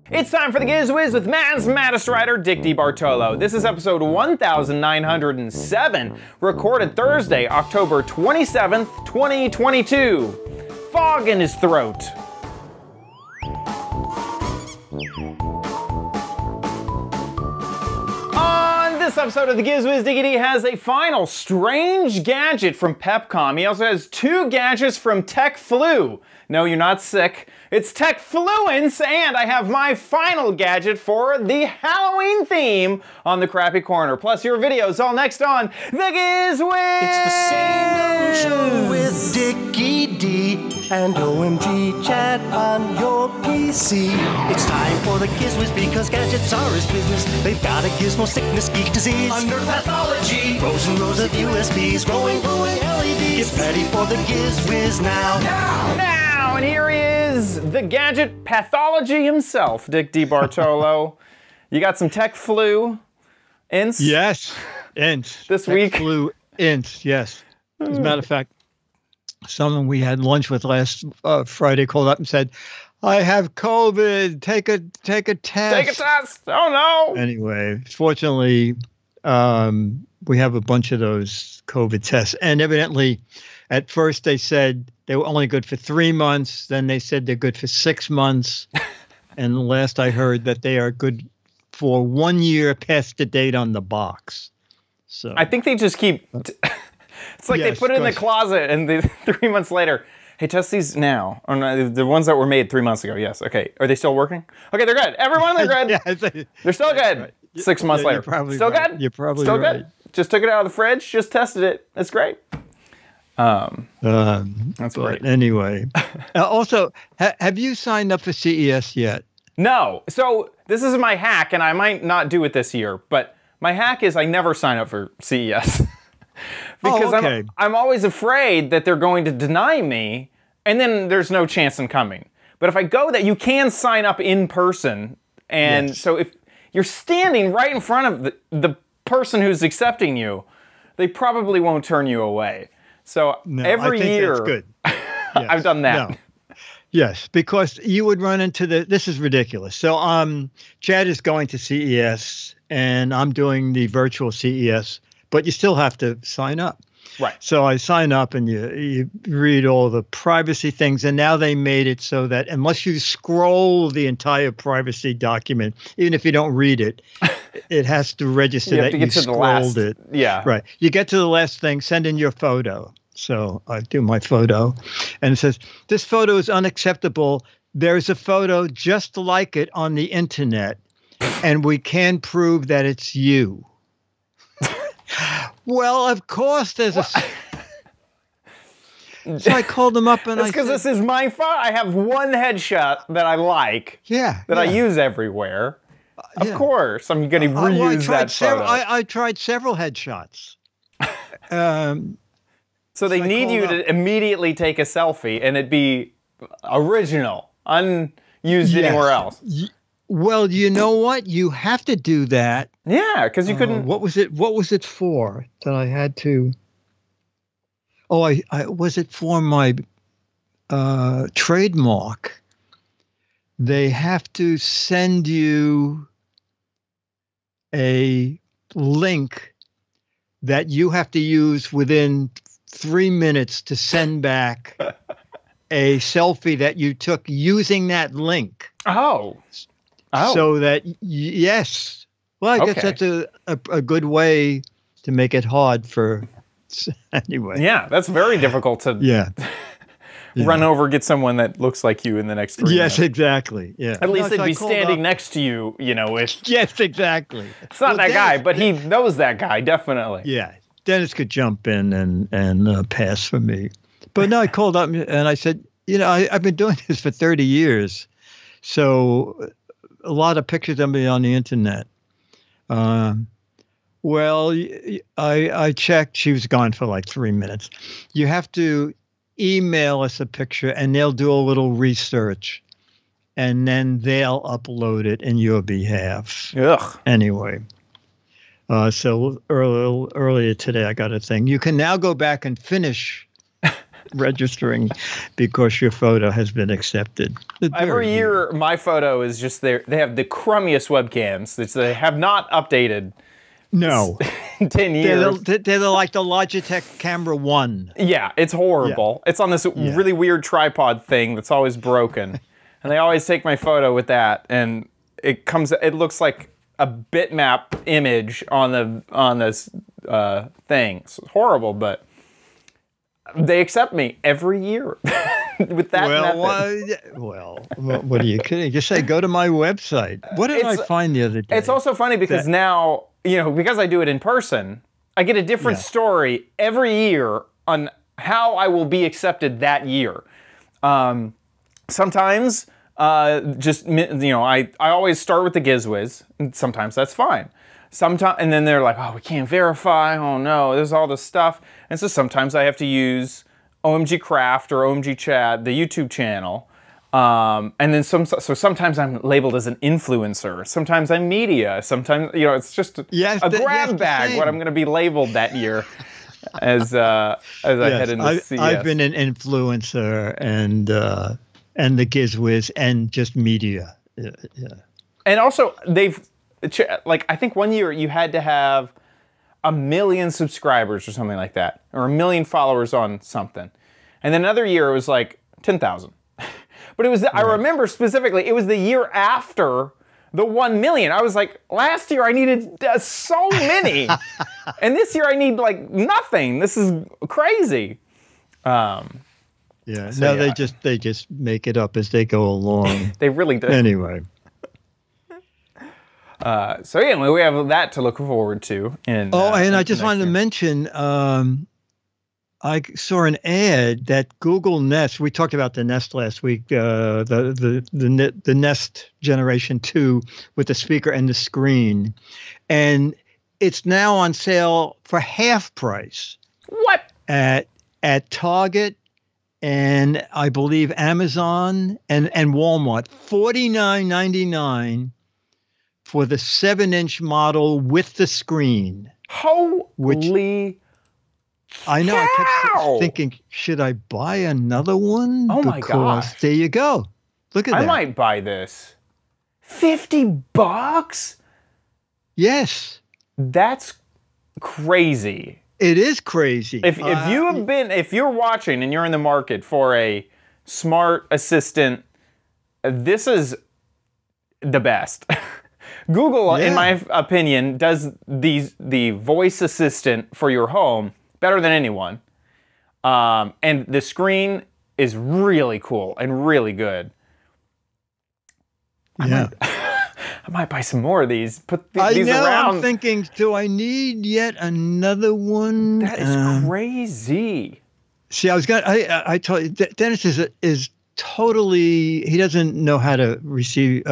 It's time for the Giz Wiz with man's maddest writer, Dick DeBartolo. This is episode 1907, recorded Thursday, October 27th, 2022. Fog in his throat. On this episode of the Giz Wiz, Dickie D has a final strange gadget from Pepcom. He also has two gadgets from Tech Flu. No, you're not sick. It's Tech Fluence, and I have my final gadget for the Halloween theme on the Crappy Corner. Plus your videos all next on the Giz Wiz. It's the same old show with Dickie D and OMG chat on your PC. It's time for the Giz Wiz because gadgets are his business. They've got a gizmo sickness, geek disease, under pathology, rows and rows of USBs, glowing LEDs. Get ready for the Giz Wiz now. And here he is, the gadget pathology himself, Dick DeBartolo. You got some Tech Flu ints? Yes, ints. This Tech week? Flu ints, yes. As a matter of fact, someone we had lunch with last Friday called up and said, I have COVID, take a test. Take a test, oh no. Anyway, fortunately, we have a bunch of those COVID tests. And evidently, at first they said they were only good for 3 months. Then they said they're good for 6 months. And last I heard that they are good for 1 year past the date on the box. So I think they just keep, it's like they put it in the closet and 3 months later, hey, test these now. Or no, the ones that were made 3 months ago, yes. Okay, are they still working? Okay, they're good. Everyone, they're good. They're still good. Right. 6 months later. Still right. good? You're probably still right. good? Just took it out of the fridge, just tested it. It's great. That's great. Anyway, also, have you signed up for CES yet? No. So this is my hack, and I might not do it this year, but my hack is I never sign up for CES. Because I'm always afraid that they're going to deny me, and then there's no chance in coming. But if I go that, you can sign up in person, and so if you're standing right in front of the person who's accepting you, they probably won't turn you away. So every year, that's good. I've done that. No. Yes, because you would run into this is ridiculous. So Chad is going to CES, and I'm doing the virtual CES, but you still have to sign up. Right. So I sign up and you read all the privacy things. And now they made it so that unless you scroll the entire privacy document, even if you don't read it, it has to register that you scrolled it. Yeah. Right. You get to the last thing, send in your photo. So I do my photo and it says, this photo is unacceptable. There's a photo just like it on the internet and we can prove that it's you. Well, of course, there's a. So I called them up and That's because this is my phone. I have one headshot that I like. Yeah. That I use everywhere. Of course, I'm going to reuse that photo. I tried several headshots. So they need you to immediately take a selfie and it be original, unused anywhere else. Well, you know what? You have to do that. Yeah, because you couldn't. What was it? What was it for that I had to? Oh, I was it for my trademark? They have to send you a link that you have to use within 3 minutes to send back a selfie that you took using that link. Oh. So that, yes. Well, I guess that's a good way to make it hard for, anyway. Yeah, that's very difficult to run over, get someone that looks like you in the next 3 minutes. Yes, exactly. Yeah. At least they'd be standing next to you, you know. Yes, exactly. It's not that guy, but he knows that guy, definitely. Yeah. Dennis could jump in and pass for me. But no, I called up and I said, you know, I've been doing this for 30 years. So a lot of pictures of me on the internet. Well, I checked. She was gone for like 3 minutes. You have to email us a picture and they'll do a little research and then they'll upload it in your behalf. Ugh. Anyway. So earlier today, I got a thing. You can now go back and finish registering because your photo has been accepted. Every year, my photo is just there. They have the crummiest webcams that they have not updated. No. In 10 years. They're like the Logitech Camera 1. Yeah, it's horrible. Yeah. It's on this really weird tripod thing that's always broken. And they always take my photo with that, and it looks like a bitmap image on this thing. It's horrible, but they accept me every year with that method. Well, what are you kidding? Just say, go to my website. What did I find the other day? It's also funny because now, because I do it in person, I get a different story every year on how I will be accepted that year. Sometimes, I always start with the Giz Wiz, and sometimes that's fine. And then they're like, oh, we can't verify. Oh no, there's all this stuff. And so sometimes I have to use OMG Craft or OMG Chat, the YouTube channel. And then sometimes I'm labeled as an influencer. Sometimes I'm media. Sometimes, it's just a grab bag what I'm going to be labeled that year as I head into CES. I've been an influencer and the Giz Wiz and just media. Yeah. And also I think one year you had to have 1 million subscribers or something like that, or 1 million followers on something. And then another year it was like 10,000. But it was, I remember specifically, it was the year after the 1 million. I was like, last year I needed so many. And this year I need like nothing. This is crazy. They just make it up as they go along. They really do. Anyway. Anyway, we have that to look forward to. And I just wanted to mention, I saw an ad that Google Nest. We talked about the Nest last week. The Nest Generation 2 with the speaker and the screen, and it's now on sale for half price. What? At Target and I believe Amazon and Walmart, $49.99 for the 7-inch model with the screen. Holy I know. Cow! I kept thinking, should I buy another one? Oh my gosh. There you go. Look at that. I might buy this. $50? Yes. That's crazy. It is crazy. If you're watching and you're in the market for a smart assistant, this is the best. Google, in my opinion, does the voice assistant for your home better than anyone. And the screen is really cool and really good. I might buy some more of these. Put these around. I'm thinking, do I need yet another one? That is crazy. See, I told you, Dennis is totally, he doesn't know how to retrieve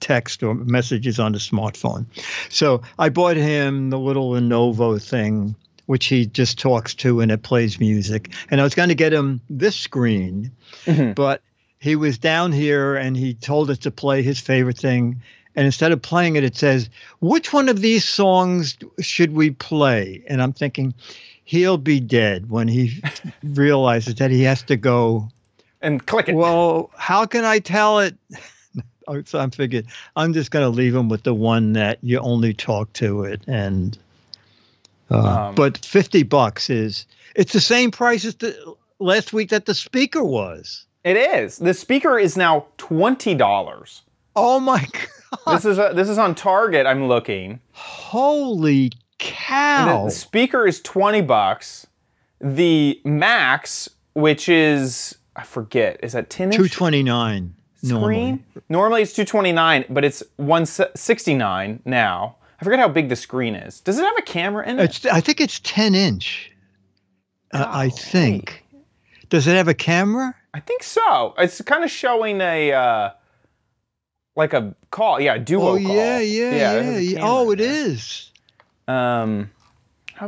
text or messages on the smartphone. So I bought him the little Lenovo thing, which he just talks to and it plays music. And I was going to get him this screen, but he was down here and he told us to play his favorite thing. And instead of playing it, it says, which one of these songs should we play? And I'm thinking, he'll be dead when he realizes that he has to go and click it. Well, how can I tell it? So I'm figured I'm just going to leave him with the one that you only talk to it. And but $50 it's the same price as the last week that the speaker was. It is. The speaker is now $20. Oh my God. This is on Target. I'm looking. Holy cow. The speaker is $20. The Max, which is, I forget, is that 10 inch? $229. Screen? Normally it's $229, but it's $169 now. I forget how big the screen is. Does it have a camera in it? I think it's 10 inch. I think. Does it have a camera? I think so. It's kind of showing a like a call. Yeah, a duo call. Yeah. Oh, it is. How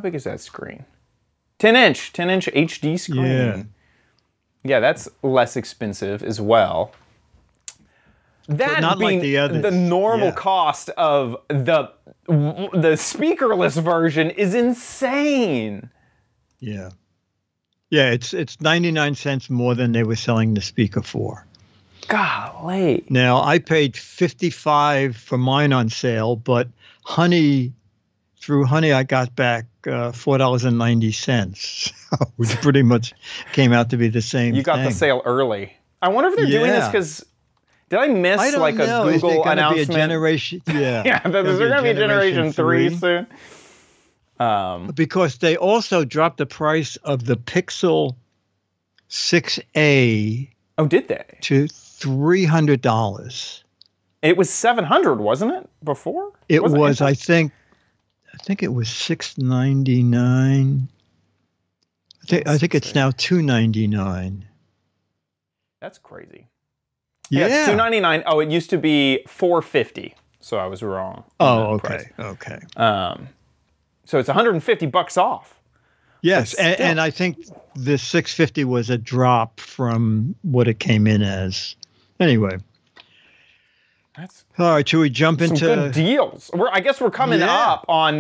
big is that screen? 10 inch HD screen. Yeah, that's less expensive as well. That not being like the others. The normal cost of the speakerless version is insane. Yeah. Yeah, it's 99 cents more than they were selling the speaker for. Golly. Now, I paid $55 for mine on sale, but through Honey, I got back $4.90, which pretty much came out to be the same You got thing. the sale early. I wonder if they're doing this because did I miss a Google announcement? Be a generation, yeah. Yeah, there's going to be Generation 3 soon. Because they also dropped the price of the Pixel 6a. Oh, did they? To $300. It was $700, wasn't it? Before it was. I think it was $699. I think it's now $299. That's crazy. Yeah, it's $299. Oh, it used to be $450. So I was wrong. Oh, okay, okay. So it's $150 off. Yes, and I think the $650 was a drop from what it came in as. Anyway. That's all right. Should we jump into good deals? I guess we're coming up on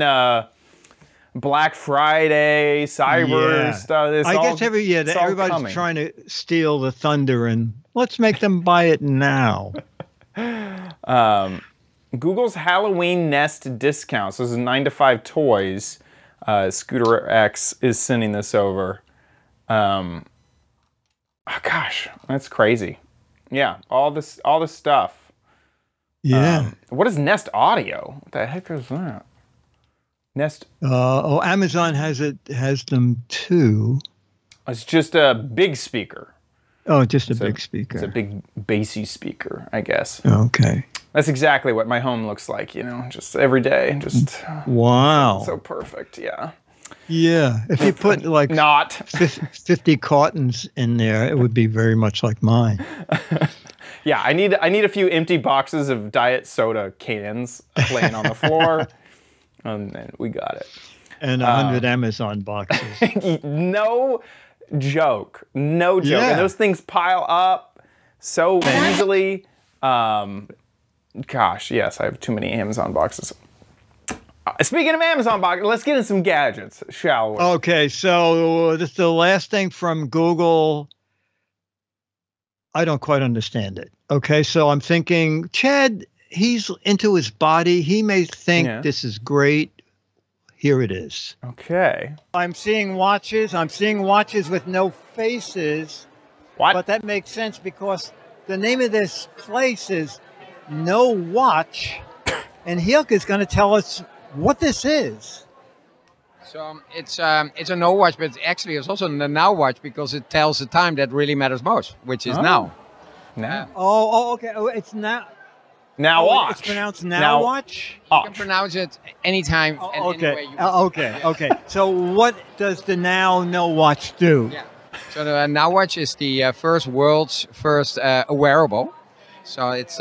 Black Friday, Cyber stuff. I guess everybody's trying to steal the thunder, and let's make them buy it now. Google's Halloween Nest discounts. This is 9 to 5 Toys. Scooter X is sending this over. Oh gosh, that's crazy. Yeah, all this stuff. Yeah. What is Nest Audio? What the heck is that? Nest. Amazon has them too. It's just a big speaker. Oh, just a big speaker. It's a big bassy speaker, I guess. Okay. That's exactly what my home looks like, just every day. Just wow. So perfect, yeah. Yeah. If you put like 50 cartons in there, it would be very much like mine. Yeah, I need a few empty boxes of diet soda cans laying on the floor, and we got it. And 100 Amazon boxes. No joke. Yeah. And those things pile up so easily. Gosh, yes, I have too many Amazon boxes. Speaking of Amazon boxes, let's get in some gadgets, shall we? Okay, so this is the last thing from Google. I don't quite understand it. Okay, so I'm thinking, Chad, he's into his body. He may think this is great. Here it is. Okay. I'm seeing watches. I'm seeing watches with no faces. What? But that makes sense because the name of this place is No Watch. And Hilke is going to tell us what this is. So it's a no watch, but actually it's also a now watch because it tells the time that really matters most, which is now. Now. Okay. Oh, it's now. Now watch. It's pronounced now watch. You can pronounce it anytime and anywhere you want. Okay. So what does the no watch do? Yeah. So the now watch is the world's first wearable. So it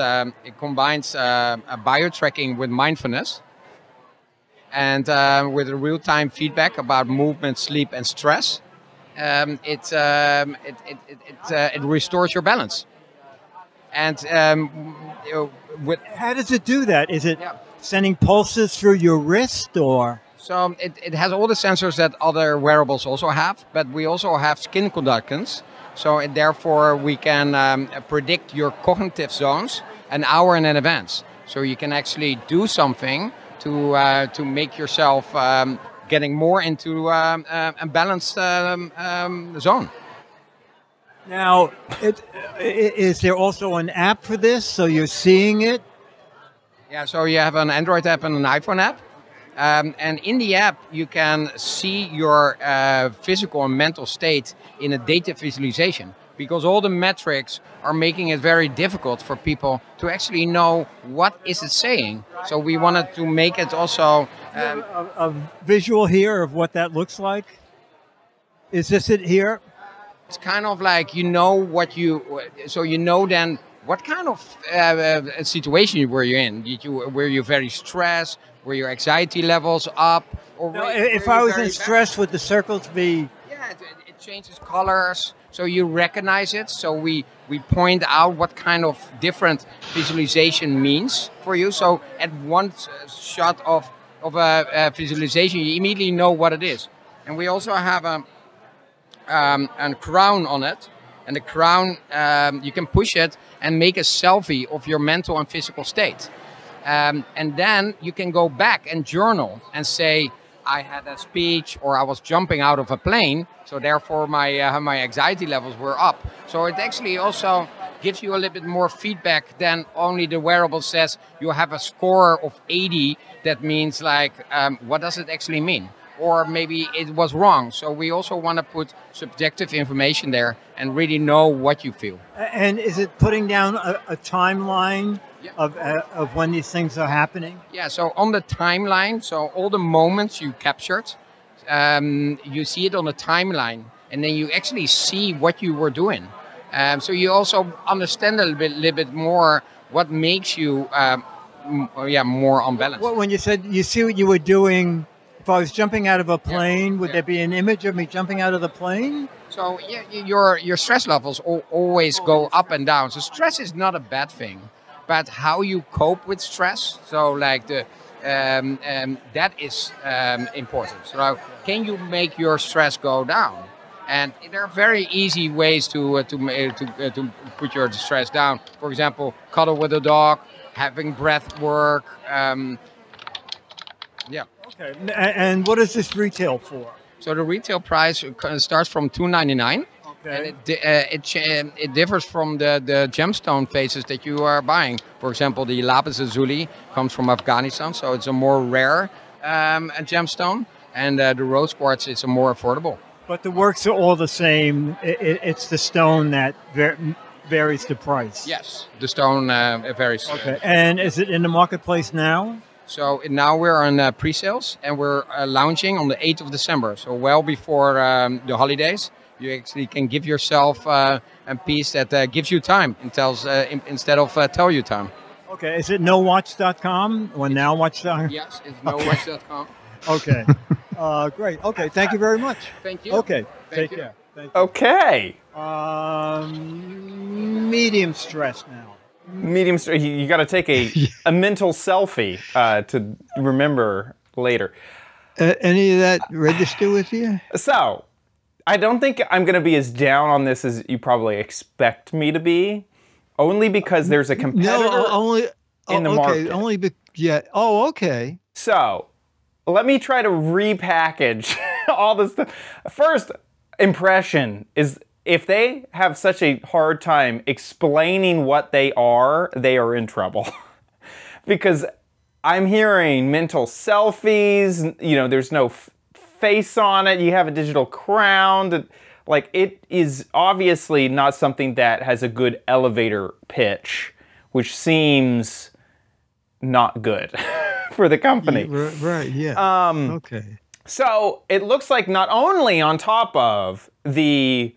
combines bio-tracking with mindfulness. And with a real-time feedback about movement, sleep, and stress, it restores your balance. And how does it do that? Is it sending pulses through your wrist, or? So it has all the sensors that other wearables also have, but we also have skin conductance. So therefore, we can predict your cognitive zones an hour in advance. So you can actually do something to make yourself getting more into a balanced zone. Now, is there also an app for this, so you're seeing it? Yeah, so you have an Android app and an iPhone app. And in the app, you can see your physical and mental state in a data visualization, because all the metrics are making it very difficult for people to actually know what is it saying. So we wanted to make it also a visual here of what that looks like. Is this it here? It's kind of like then what kind of situation were you in? Were you very stressed? Were your anxiety levels up? Or if I was in stress, would the circles be? Yeah, it changes colors, so you recognize it. So we point out what kind of different visualization means for you. So at one shot of a visualization, you immediately know what it is. And we also have a crown on it, and the crown you can push it and make a selfie of your mental and physical state. And then you can go back and journal and say, I had a speech or I was jumping out of a plane, so therefore my anxiety levels were up. So it actually also gives you a little bit more feedback than only the wearable says you have a score of 80. That means like, what does it actually mean? Or maybe it was wrong. So we also want to put subjective information there and really know what you feel. And is it putting down a timeline of when these things are happening? Yeah, so on the timeline, so all the moments you captured, you see it on the timeline, and then you actually see what you were doing. So you also understand a little bit more what makes you more unbalanced. Well, when you said you see what you were doing, if I was jumping out of a plane, would there be an image of me jumping out of the plane? So yeah, your stress levels always go up and down. So stress is not a bad thing, but how you cope with stress. So like that is important. So can you make your stress go down? And there are very easy ways to put your stress down. For example, cuddle with a dog, having breath work. Okay. And what is this retail for? So the retail price starts from $299. Okay. And it differs from the gemstone phases that you are buying. For example, the lapis lazuli comes from Afghanistan, so it's a more rare gemstone, and the rose quartz is a more affordable. But the works are all the same. It's the stone that varies the price. Yes, the stone varies. Okay. And is it in the marketplace now? So now we're on pre-sales, and we're launching on the 8th of December. So well before the holidays, you actually can give yourself a piece that gives you time instead of tell you time. Okay. Is it nowatch.com or nowwatch.com? Yes, it's nowatch.com. Okay. Great. Okay. Thank you very much. Thank you. Okay. Take care. Thank you. Okay. Medium stress now. Medium stress. You got to take a mental selfie to remember later. Any of that register with you? So, I don't think I'm going to be as down on this as you probably expect me to be, only because there's a competitor in the market. Oh, okay. So, let me try to repackage all this stuff. First impression is, if they have such a hard time explaining what they are in trouble. Because I'm hearing mental selfies, there's no face on it, you have a digital crown. Like, it is obviously not something that has a good elevator pitch, which seems not good for the company. Right, yeah. Okay. So it looks like not only on top of the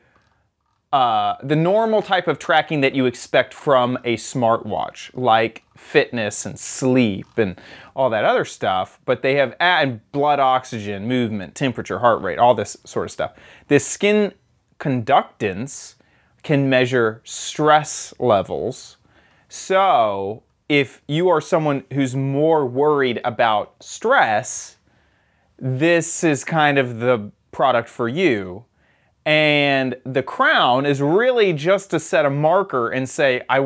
normal type of tracking that you expect from a smartwatch, like fitness and sleep and all that other stuff, but they have added blood oxygen, movement, temperature, heart rate, all this sort of stuff. This skin conductance can measure stress levels. So if you are someone who's more worried about stress, this is kind of the product for you. And the crown is really just to set a marker and say, I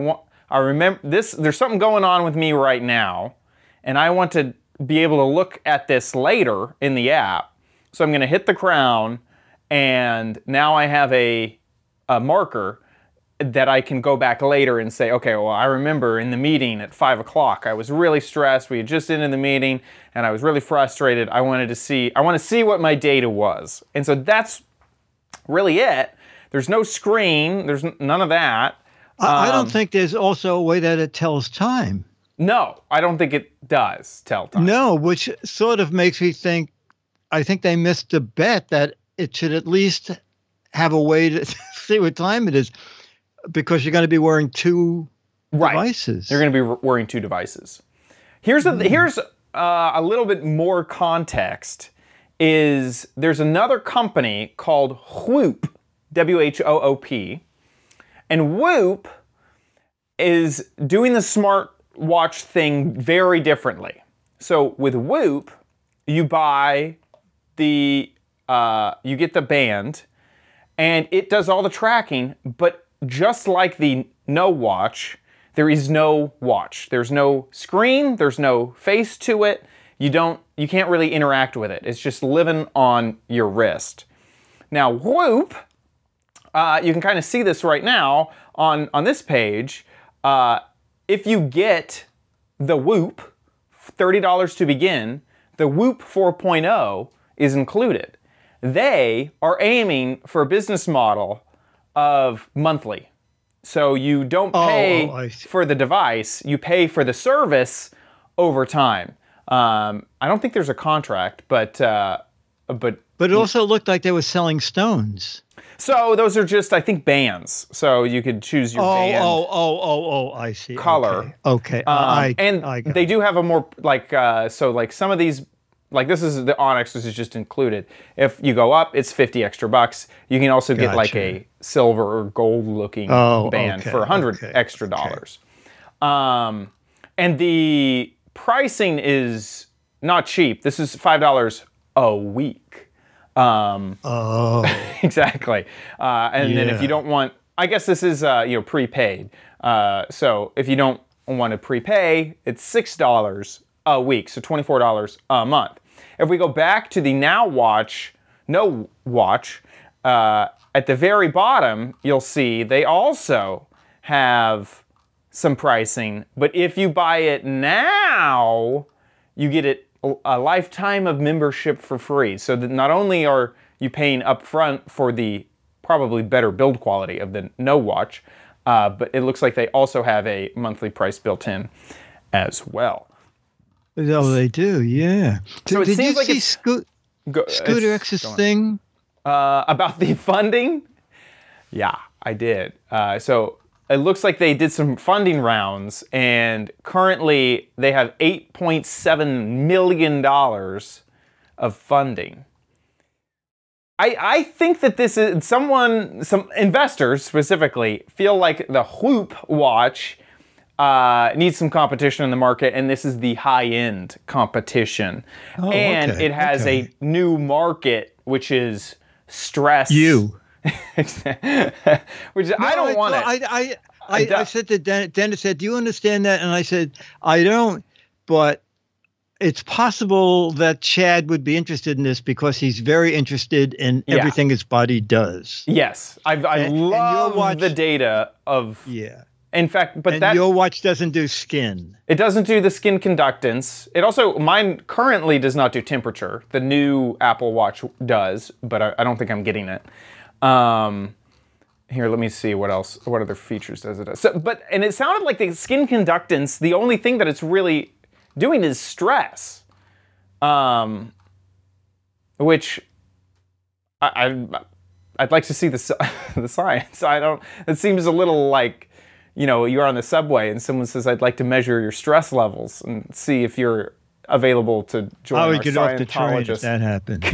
remember this, there's something going on with me right now, and I want to be able to look at this later in the app. So I'm going to hit the crown, and now I have a marker that I can go back later and say, okay, well, I remember in the meeting at 5 o'clock, I was really stressed. We had just ended the meeting, and I was really frustrated. I want to see what my data was. And so that's really it. There's no screen. There's none of that. I don't think there's also a way that it tells time. No, I don't think it does tell time. No, which sort of makes me think, I think they missed a bet that it should at least have a way to see what time it is, because you're going to be wearing two devices. You're going to be wearing two devices. Here's a little bit more context. There's another company called Whoop, W-H-O-O-P, and Whoop is doing the smartwatch thing very differently. So with Whoop, you buy you get the band, and it does all the tracking, but just like the No Watch, there is no watch. There's no screen, there's no face to it. You can't really interact with it. It's just living on your wrist. Now, Whoop, you can kind of see this right now on this page. If you get the Whoop, $30 to begin, the Whoop 4.0 is included. They are aiming for a business model of monthly. So you don't pay for the device, you pay for the service over time. I don't think there's a contract, but it also looked like they were selling stones. So those are just, I think, bands. So you could choose your band. I see. Color. Okay. They do have a more like like some of these. Like this is the Onyx, this is just included. If you go up, it's 50 extra bucks. You can also get like a silver or gold looking band for $100 extra dollars. And the pricing is not cheap. This is $5 a week. Exactly. And then if you don't want, I guess this is prepaid. So if you don't want to prepay, it's $6 a week, so $24 a month. If we go back to the No Watch, at the very bottom, you'll see they also have some pricing, but if you buy it now, you get a lifetime of membership for free. So that not only are you paying upfront for the probably better build quality of the No Watch, but it looks like they also have a monthly price built in as well. Oh, they do, yeah. So it did seems you like see it's Scooter X's thing? About the funding? Yeah, I did. So it looks like they did some funding rounds, and currently they have $8.7 million of funding. I think that this is some investors specifically feel like the Whoop watch needs some competition in the market, and this is the high-end competition. It has a new market, which is stress. Which I don't want it. I said to Dennis, said, do you understand that? And I said, I don't, but it's possible that Chad would be interested in this because he's very interested in everything his body does. Yes. I love the data of... Yeah. In fact, but your watch doesn't do skin. It doesn't do the skin conductance. It also, mine currently does not do temperature. The new Apple Watch does, but I don't think I'm getting it. Here, let me see what else, what other features does it do. So, and it sounded like the skin conductance, the only thing that it's really doing is stress. Which I'd like to see the science. It seems a little like, you're on the subway and someone says, I'd like to measure your stress levels and see if you're available to join our Scientologist. I would get off the train if that happened.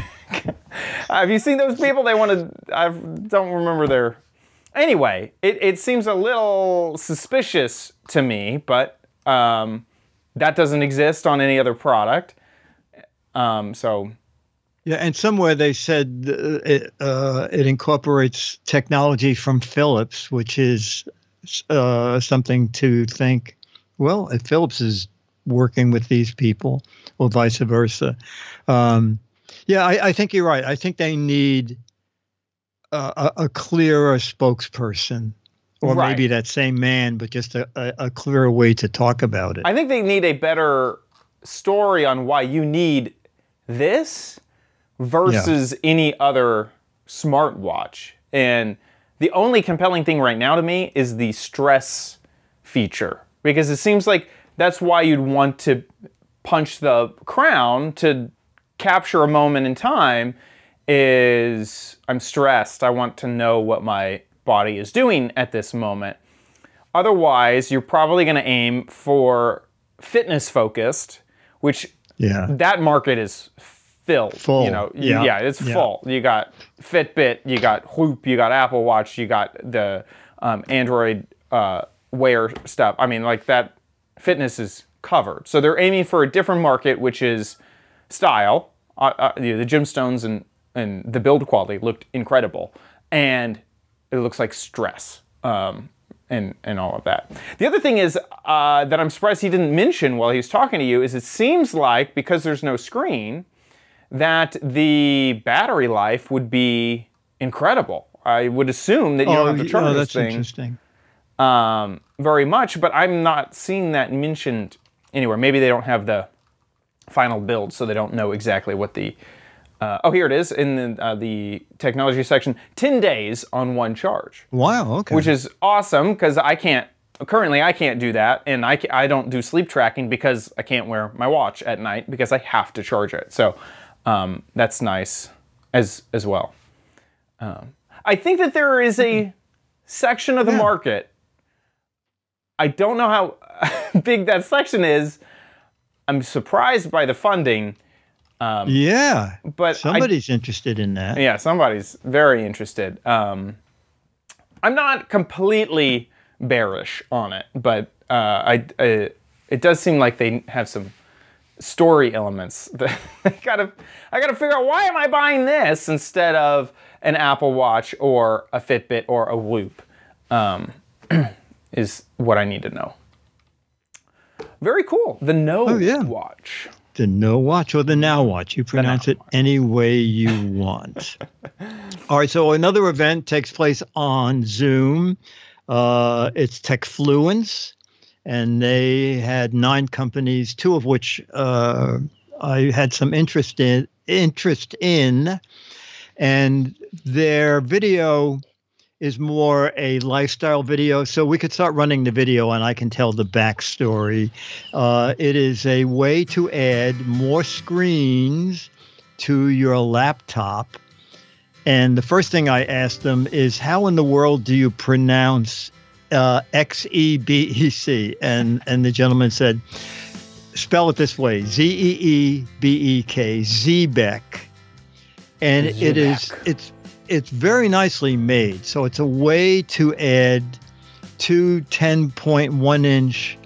Have you seen those people? I don't remember their... Anyway, it seems a little suspicious to me, but that doesn't exist on any other product. Yeah, and somewhere they said it incorporates technology from Philips, which is something to think, well, if Philips is working with these people, or vice versa. Yeah, I think you're right. I think they need a clearer spokesperson, or maybe that same man, but just a clearer way to talk about it. I think they need a better story on why you need this versus any other smartwatch. And the only compelling thing right now to me is the stress feature, because it seems like that's why you'd want to punch the crown to capture a moment in time. Is I'm stressed. I want to know what my body is doing at this moment. Otherwise, you're probably going to aim for fitness focused, which that market is filled. Full. It's full. You got Fitbit, you got Whoop, you got Apple Watch, you got the Android Wear stuff. I mean, like that fitness is covered. So they're aiming for a different market, which is style. The gemstones and the build quality looked incredible. and it looks like stress. And all of that. The other thing is that I'm surprised he didn't mention while he was talking to you is it seems like, because there's no screen, that the battery life would be incredible. I would assume that you don't have to charge this thing interesting. Very much, but I'm not seeing that mentioned anywhere. Maybe they don't have the final build, so they don't know exactly what the... oh, here it is in the technology section. 10 days on one charge. Wow, okay. Which is awesome, because currently I can't do that, and I don't do sleep tracking because I can't wear my watch at night because I have to charge it. So that's nice as well. I think that there is a section of the market. I don't know how big that section is. I'm surprised by the funding. But somebody's interested in that. Yeah, somebody's very interested. I'm not completely bearish on it, but it does seem like they have some story elements that I gotta figure out, why am I buying this instead of an Apple Watch or a Fitbit or a Whoop, is what I need to know. Very cool. The Watch. The No Watch or the Now Watch. You pronounce it any way you want. All right, so another event takes place on Zoom. It's Techfluence, and they had 9 companies, 2 of which I had some interest in, and their video is more a lifestyle video, so we could start running the video and I can tell the backstory. It is a way to add more screens to your laptop. And the first thing I asked them is, how in the world do you pronounce XEBEC? And the gentleman said, spell it this way, ZEEBEK, Zeebeck. And it's very nicely made. So it's a way to add 2 10.1-inch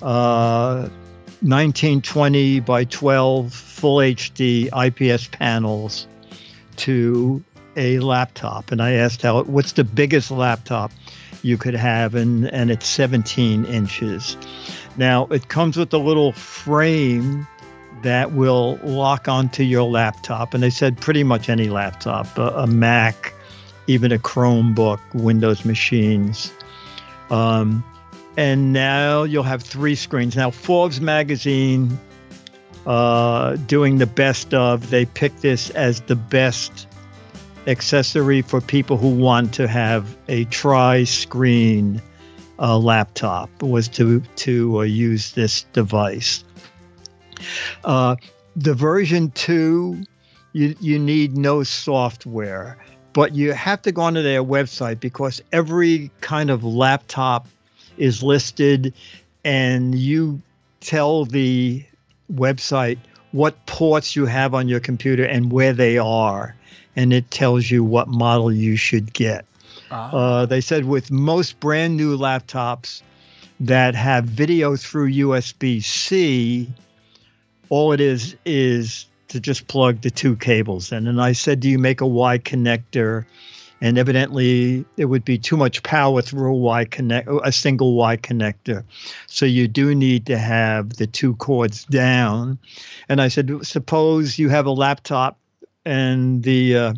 1920 by 12 full HD IPS panels to a laptop. And I asked what's the biggest laptop you could have, and it's 17 inches. Now, it comes with a little frame that will lock onto your laptop. And they said pretty much any laptop, a Mac, even a Chromebook, Windows machines. And now you'll have 3 screens. Now, Forbes magazine, doing the best of, they picked this as the best accessory for people who want to have a tri-screen laptop, was to use this device. The version 2, you need no software, but you have to go onto their website because every kind of laptop is listed, and you tell the website what ports you have on your computer and where they are, and it tells you what model you should get. They said with most brand new laptops that have video through USB-C, all it is to just plug the 2 cables in. And I said, do you make a Y connector? And evidently it would be too much power through a single Y connector. So you do need to have the 2 cords down. And I said, suppose you have a laptop and the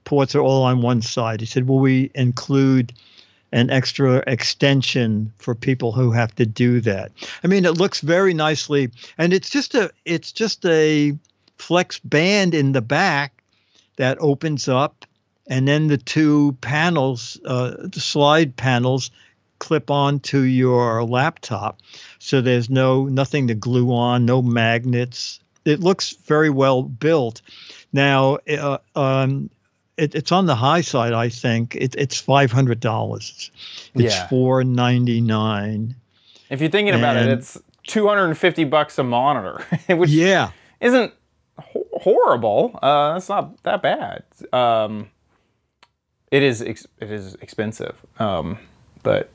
ports are all on one side. He said, will we include an extra extension for people who have to do that? I mean, it looks very nicely, and it's just a flex band in the back that opens up, and then the 2 panels, the slide panels, clip onto your laptop. So there's nothing to glue on, no magnets. It looks very well built. Now, it's on the high side, I think. It's $500. It's $499. If you're thinking about it, it's $250 a monitor, which isn't horrible. It's not that bad. It is expensive, but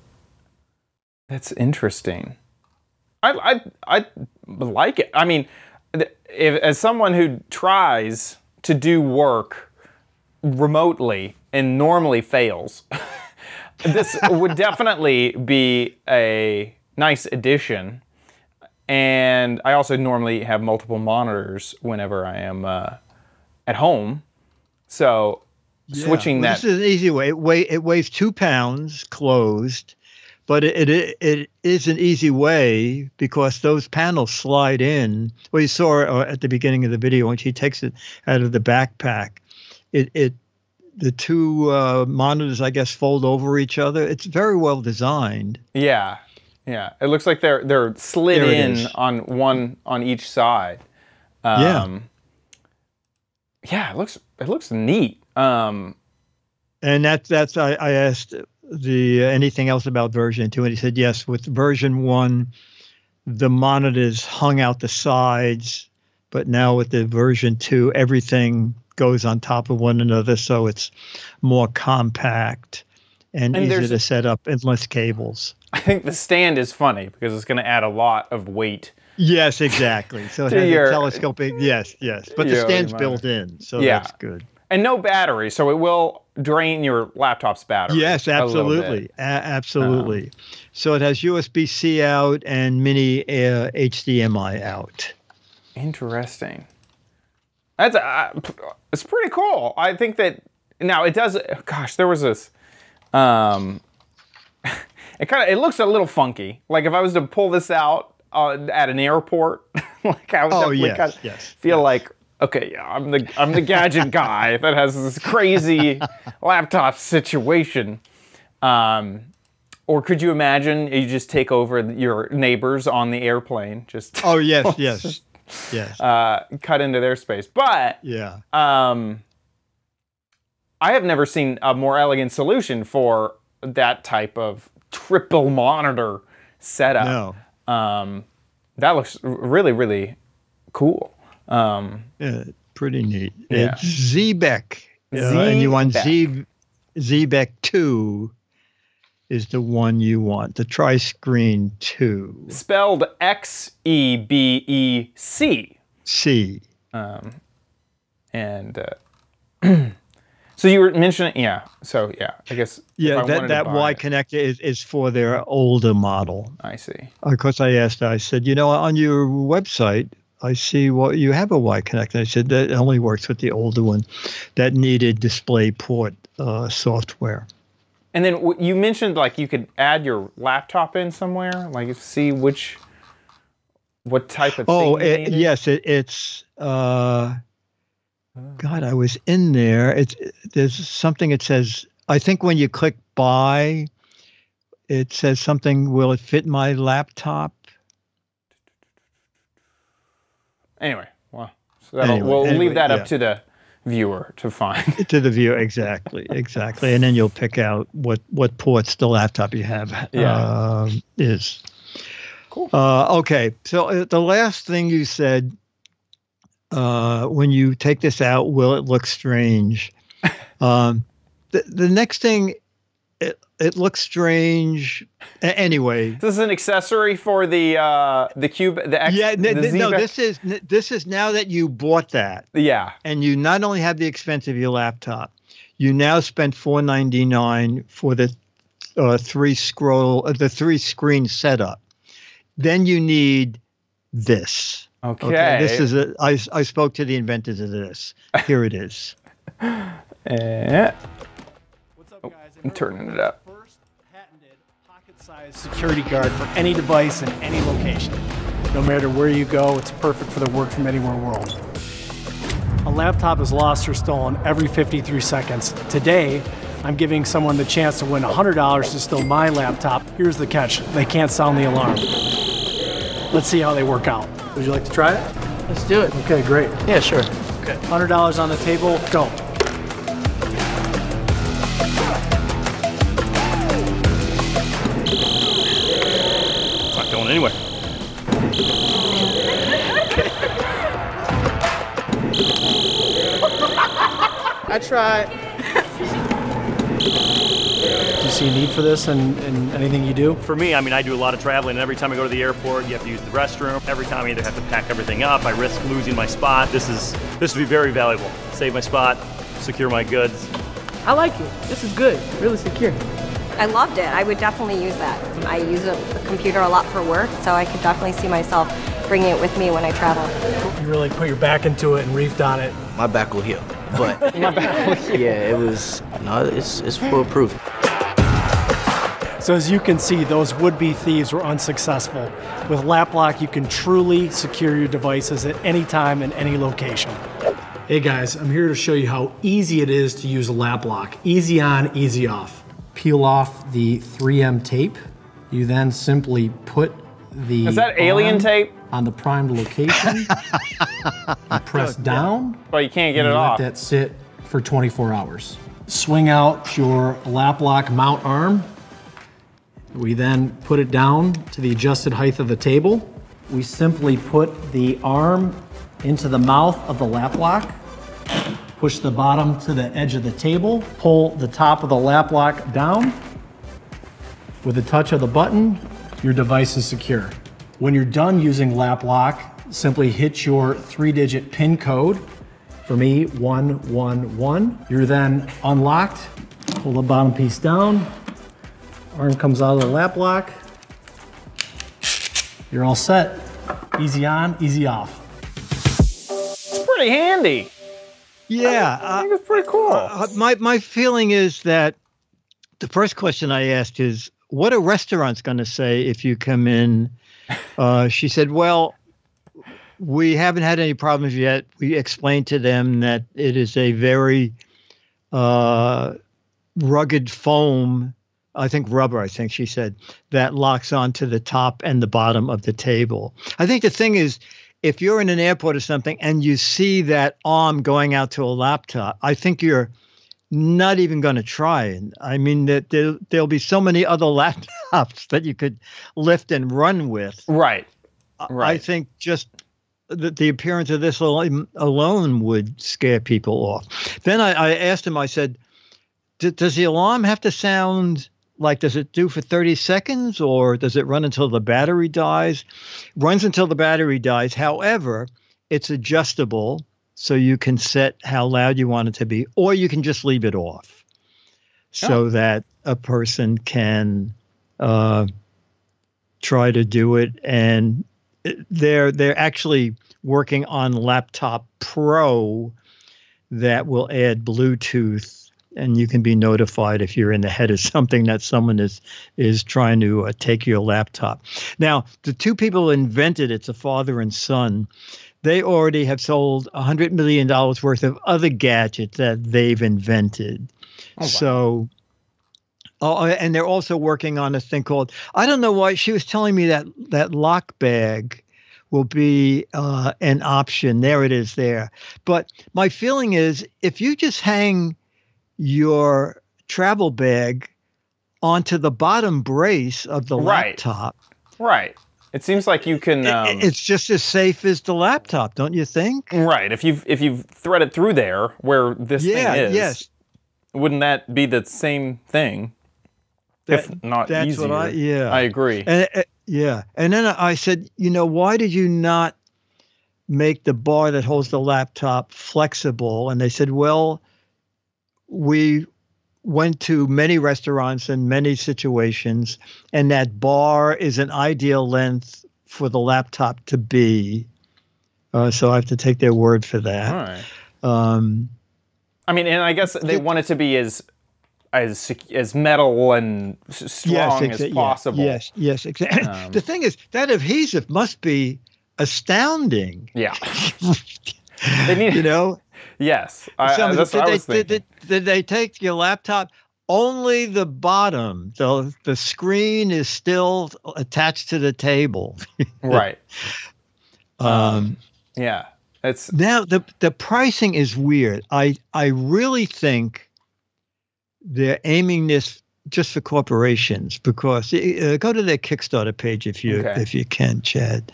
that's interesting. I like it. I mean, as someone who tries to do work remotely and normally fails. This would definitely be a nice addition. And I also normally have multiple monitors whenever I am at home. So switching that. This is an easy way. It weighs 2 pounds closed, but it is an easy way because those panels slide in. Well, you saw at the beginning of the video when she takes it out of the backpack. The two monitors, I guess, fold over each other. It's very well designed. Yeah, yeah. It looks like they're slid in on each side. Yeah, it looks neat. And that's I asked anything else about version 2, and he said yes. With version 1, the monitors hung out the sides, but now with the version 2, everything goes on top of one another, so it's more compact and easier to set up and less cables. I think the stand is funny because it's going to add a lot of weight. Yes, exactly. So it has a telescoping. Yes. But the stand's built in, so that's good. And no battery, so it will drain your laptop's battery. Yes, absolutely. Absolutely. So it has USB-C out and mini HDMI out. Interesting. That's it's pretty cool. I think that now it does. Gosh, there was this. It looks a little funky. Like if I was to pull this out at an airport, like I would definitely feel like, okay, yeah, I'm the gadget guy that has this crazy laptop situation. Or could you imagine you just take over your neighbors on the airplane? Just yes. Cut into their space. But I have never seen a more elegant solution for that type of triple monitor setup. No. That looks really, really cool. Pretty neat. Yeah. It's Xebec. And you want Xebec 2 is the one you want, the Tri-Screen 2. Spelled Xebec. C. So you were mentioning, so I guess. Yeah, that Y connector is for their older model. I see. Of course, I said, on your website, I see you have a Y connector. I said, that only works with the older one that needed DisplayPort software. And then you mentioned like you could add your laptop in somewhere, like see what type of thing. It's God, I was in there. There's something it says. I think when you click buy, it says something. Will it fit my laptop? Anyway, well, so we'll leave that up to the viewer to find. To the viewer, exactly, and then you'll pick out what ports the laptop you have is. Cool. Okay, so the last thing you said, when you take this out, will it look strange? The next thing, it looks strange. Anyway, this is an accessory for the Cube, the X. Yeah, no, this is now that you bought that. Yeah, and you not only have the expense of your laptop, you now spent $499 for the 3-screen setup. Then you need this. Okay. This is I spoke to the inventors of this. Here it is. What's up, guys? I'm turning it up. First patented pocket-sized security guard for any device in any location. No matter where you go, it's perfect for the work from anywhere world. A laptop is lost or stolen every 53 seconds. Today, I'm giving someone the chance to win $100 to steal my laptop. Here's the catch. They can't sound the alarm. Let's see how they work out. Would you like to try it? Let's do it. Okay, great. Yeah, sure. Okay. $100 on the table, go. It's not going anywhere. I tried. Do you see a need for this in anything you do? For me, I mean, I do a lot of traveling, and every time I go to the airport, you have to use the restroom. Every time I either have to pack everything up, I risk losing my spot. This would be very valuable. Save my spot, secure my goods. I like it. This is good. Really secure. I loved it. I would definitely use that. I use a computer a lot for work, so I could definitely see myself bringing it with me when I travel. You really put your back into it and reefed on it. My back will heal, but yeah, it was, no, it's foolproof. So as you can see, those would-be thieves were unsuccessful. With LapLock, you can truly secure your devices at any time and any location. Hey guys, I'm here to show you how easy it is to use a LapLock. Easy on, easy off. Peel off the 3M tape. You then simply put the Is that alien tape? On the primed location. You press down. But you can't get it off. Let that sit for 24 hours. Swing out your LapLock mount arm. We then put it down to the adjusted height of the table. We simply put the arm into the mouth of the LapLock. Push the bottom to the edge of the table, pull the top of the LapLock down. With a touch of the button, your device is secure. When you're done using LapLock, simply hit your 3-digit PIN code. For me, 111. You're then unlocked. Pull the bottom piece down. Arm comes out of the LapLock. You're all set. Easy on, easy off. It's pretty handy. Yeah, I think it's pretty cool. My feeling is that the first question I asked is, what are restaurants going to say if you come in? She said, well, we haven't had any problems yet. We explained to them that it is a very rugged foam, I think rubber, I think she said, that locks onto the top and the bottom of the table. I think the thing is, if you're in an airport or something and you see that arm going out to a laptop, I think you're not even going to try. And I mean, that there'll be so many other laptops that you could lift and run with. Right. I think just the appearance of this alone would scare people off. Then I asked him, I said, does the alarm have to sound like, does it do for 30 seconds or does it run until the battery dies? Runs until the battery dies. However, it's adjustable, so you can set how loud you want it to be, or you can just leave it off so that a person can try to do it. And they're actually working on Laptop Pro that will add Bluetooth, and you can be notified if you're in the head of something that someone is trying to take your laptop. Now, the two people who invented it's a father and son. They already have sold $100 million worth of other gadgets that they've invented. Oh, wow. So, and they're also working on a thing called, I don't know why, she was telling me that lock bag will be an option. There it is there. But my feeling is, if you just hang your travel bag onto the bottom brace of the laptop. Right. It seems like you can. It's just as safe as the laptop, don't you think? Right. If you've threaded through there where this thing is, yes. Wouldn't that be the same thing? If not that's easier. What I agree. Yeah. And then I said, why did you not make the bar that holds the laptop flexible? And they said, well, we went to many restaurants and many situations, and that bar is an ideal length for the laptop to be. So I have to take their word for that. All right. I mean, and I guess they want it to be as metal and strong as possible. Yes, exactly. The thing is, that adhesive must be astounding. Yeah. They need, Yes, that's what I was thinking. Did they take your laptop? Only the bottom, the screen is still attached to the table. Right. Yeah. It's now the pricing is weird. I really think they're aiming this just for corporations, because go to their Kickstarter page if you can, Chad.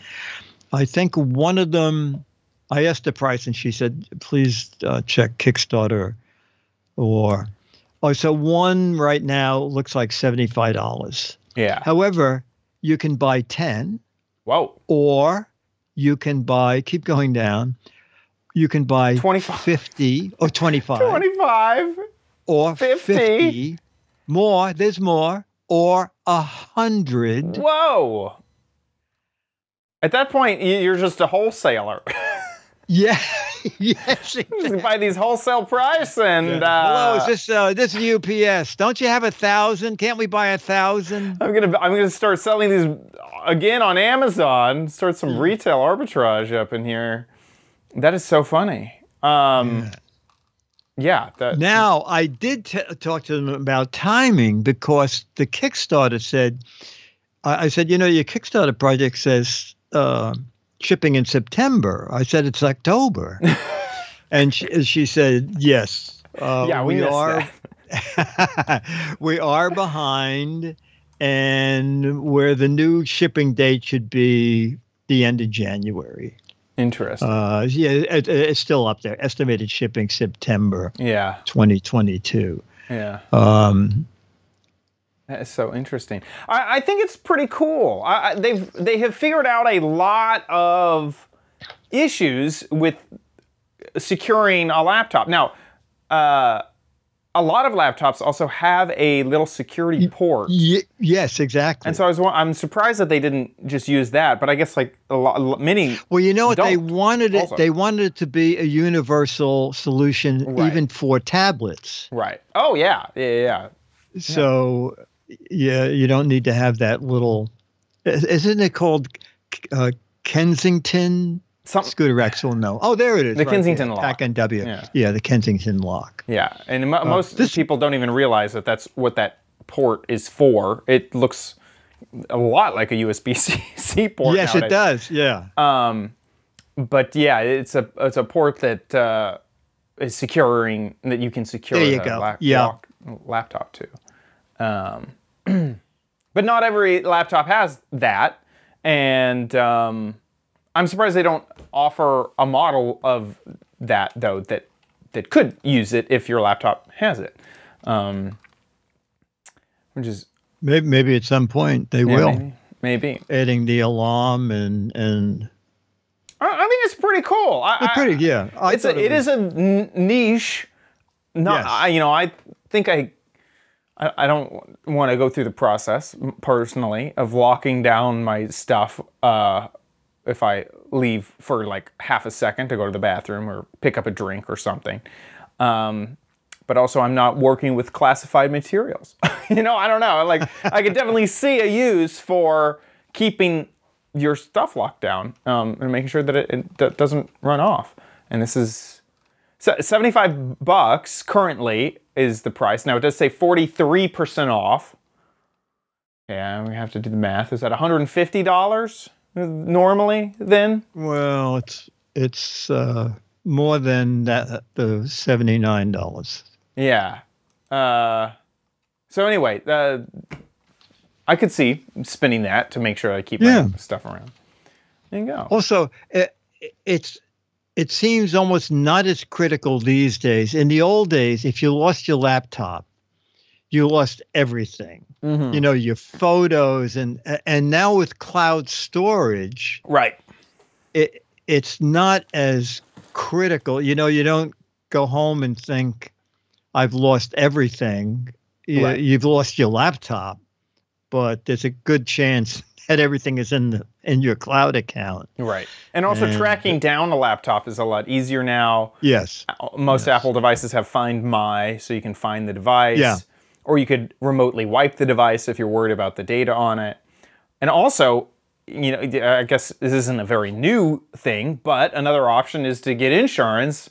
I think one of them. I asked the price, and she said, "Please check Kickstarter." So one right now looks like $75. Yeah. However, you can buy 10. Whoa. Or you can buy. Keep going down. You can buy 25, 50 or 25. 25. or 50, more, there's more, or 100. Whoa. At that point, you're just a wholesaler. Yeah. Yes. Exactly. Buy these wholesale price and hello, is this UPS? Don't you have 1,000? Can't we buy 1,000? I'm gonna start selling these again on Amazon. Start some retail arbitrage up in here. That is so funny. Yeah. Now I did talk to them about timing because the Kickstarter said, I said, you know, your Kickstarter project says shipping in September. I said it's October, and she said yes. Yeah, we are. We are behind, and where the new shipping date should be the end of January. Interesting. Yeah, it's still up there. Estimated shipping September. Yeah. 2022. Yeah. That is so interesting. I think it's pretty cool. They have figured out a lot of issues with securing a laptop. Now, a lot of laptops also have a little security port. Yes, exactly. And so I'm surprised that they didn't just use that. But I guess like many. Well, you know what they wanted it. They wanted it to be a universal solution, even for tablets. Right. Oh yeah, yeah. So. Yeah, you don't need to have that little. Isn't it called Kensington? Scooter Rex will know. Oh, there it is. The Kensington lock. Pack NW. Yeah, the Kensington lock. Yeah, and most people don't even realize that that's what that port is for. It looks a lot like a USB-C port. Yes, nowadays. It does. Yeah. But yeah, it's a port that is securing that you can secure a laptop to. But not every laptop has that, and I'm surprised they don't offer a model of that though that could use it if your laptop has it. Which is maybe at some point they will. Maybe adding the alarm and. I think it's pretty cool. It is a niche. Not I think I don't want to go through the process, personally, of locking down my stuff if I leave for like half a second to go to the bathroom or pick up a drink or something. But also, I'm not working with classified materials. I don't know. Like, I could definitely see a use for keeping your stuff locked down and making sure that it doesn't run off. And this is $75 currently is the price. Now it does say 43% off. Yeah, we have to do the math. Is that $150 normally then? Well, it's more than that, the $79. Yeah. So anyway, I could see spinning that to make sure I keep my stuff around. There you go. Also, it seems almost not as critical these days. In the old days, if you lost your laptop, you lost everything. Mm-hmm. Your photos and now with cloud storage, right? It's not as critical. You don't go home and think, I've lost everything. Right. You've lost your laptop, but there's a good chance that everything is in your cloud account. Right. And also tracking down a laptop is a lot easier now. Yes. Most Apple devices have Find My, so you can find the device. Yeah. Or you could remotely wipe the device if you're worried about the data on it. And also, I guess this isn't a very new thing, but another option is to get insurance,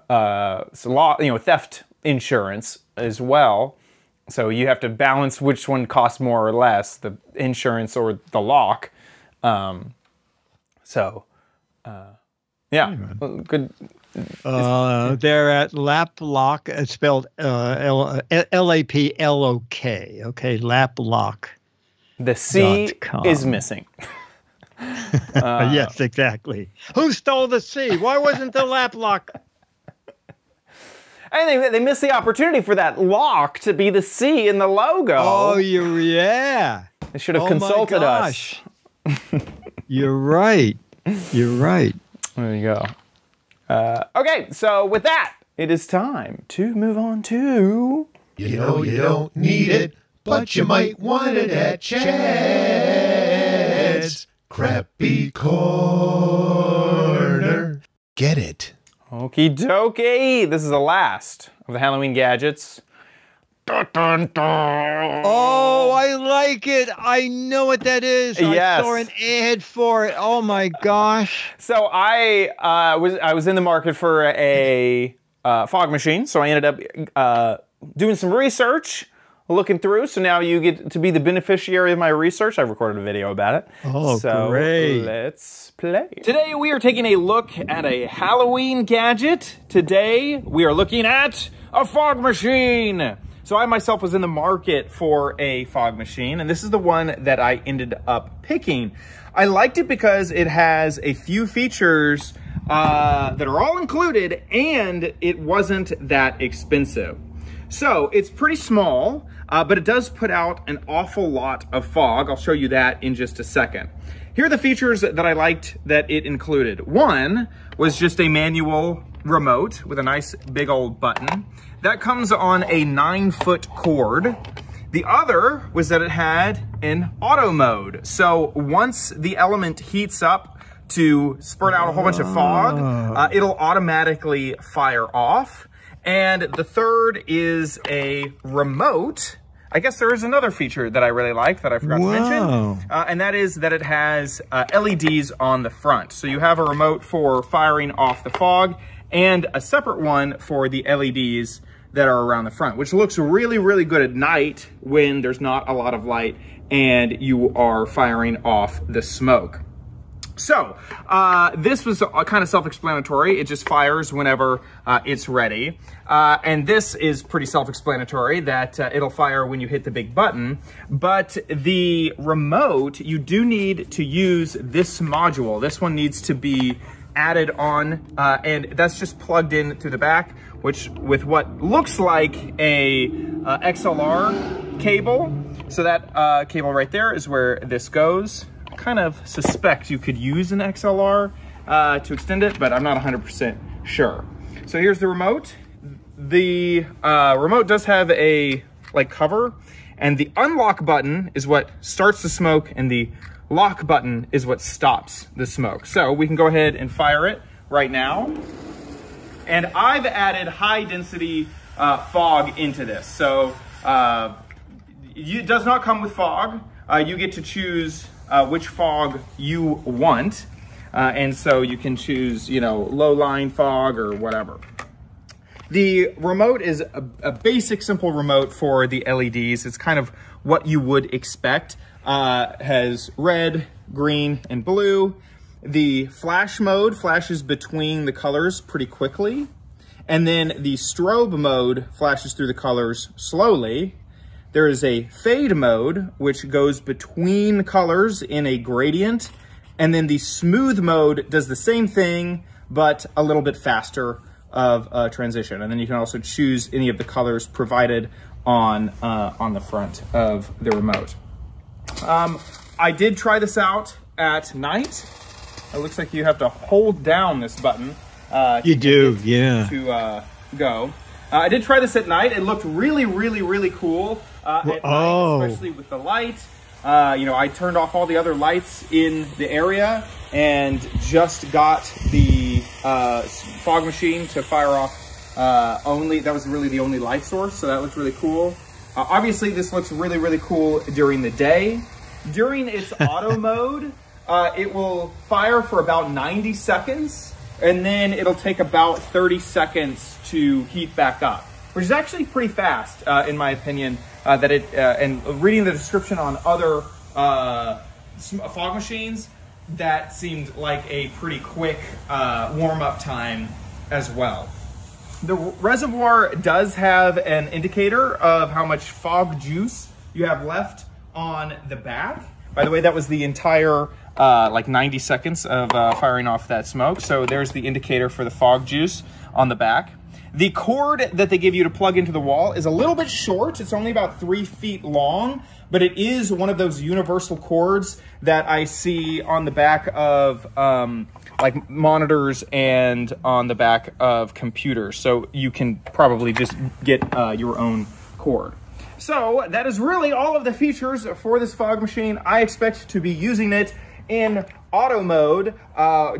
theft insurance as well. So you have to balance which one costs more or less, the insurance or the lock. Good. They're at LapLock. It's spelled LAPLOK. Okay, LapLock. The C is missing. Yes, exactly. Who stole the C? Why wasn't the LapLock? I think they missed the opportunity for that lock to be the C in the logo. Oh, yeah. They should have consulted us. You're right. You're right. There you go. Okay, so with that, it is time to move on to... You know you don't need it, but you might want it at Chad's Crappy Corner. Get it? Okie dokie. This is the last of the Halloween gadgets. Dun, dun, dun. Oh, I like it. I know what that is. Yes. I saw an ad for it. Oh my gosh. So I was in the market for a fog machine, so I ended up doing some research, looking through. So now you get to be the beneficiary of my research. I recorded a video about it. Oh, so great. Let's play. Today we are taking a look at a Halloween gadget. Today we are looking at a fog machine. So I myself was in the market for a fog machine, and this is the one that I ended up picking. I liked it because it has a few features that are all included, and it wasn't that expensive. So it's pretty small, but it does put out an awful lot of fog. I'll show you that in just a second. Here are the features that I liked that it included. One was just a manual remote with a nice big old button. That comes on a 9-foot cord. The other was that it had an auto mode. So once the element heats up to spurt out a whole bunch of fog, it'll automatically fire off. And the third is a remote. I guess there is another feature that I really like that I forgot to mention, and that is that it has LEDs on the front. So you have a remote for firing off the fog and a separate one for the LEDs that are around the front, which looks really, really good at night when there's not a lot of light and you are firing off the smoke. So this was kind of self-explanatory. It just fires whenever it's ready. And this is pretty self-explanatory that it'll fire when you hit the big button. But the remote, you do need to use this module. This one needs to be added on, and that's just plugged in through the back, which with what looks like a XLR cable. So that cable right there is where this goes. I kind of suspect you could use an XLR to extend it, but I'm not 100% sure. So here's the remote. The remote does have a cover, and the unlock button is what starts the smoke, and the lock button is what stops the smoke. So we can go ahead and fire it right now. And I've added high density fog into this. So it does not come with fog. You get to choose which fog you want. And so you can choose, low line fog or whatever. The remote is a basic, simple remote for the LEDs. It's kind of what you would expect. Has red, green, and blue. The flash mode flashes between the colors pretty quickly. And then the strobe mode flashes through the colors slowly. There is a fade mode, which goes between colors in a gradient. And then the smooth mode does the same thing, but a little bit faster of a transition. And then you can also choose any of the colors provided on the front of the remote. I did try this out at night. It looks like you have to hold down this button. You do, yeah. To go. I did try this at night. It looked really, really, really cool at night, especially with the light. I turned off all the other lights in the area and just got the fog machine to fire off only. That was really the only light source, so that looked really cool. Obviously, this looks really, really cool during the day. During its auto mode, it will fire for about 90 seconds, and then it'll take about 30 seconds to heat back up, which is actually pretty fast, in my opinion. And reading the description on other fog machines, that seemed like a pretty quick warm-up time as well. The reservoir does have an indicator of how much fog juice you have left on the back. By the way, that was the entire 90 seconds of firing off that smoke. So there's the indicator for the fog juice on the back. The cord that they give you to plug into the wall is a little bit short. It's only about 3 feet long, but it is one of those universal cords that I see on the back of like monitors and on the back of computers. So you can probably just get your own cord. So that is really all of the features for this fog machine. I expect to be using it in auto mode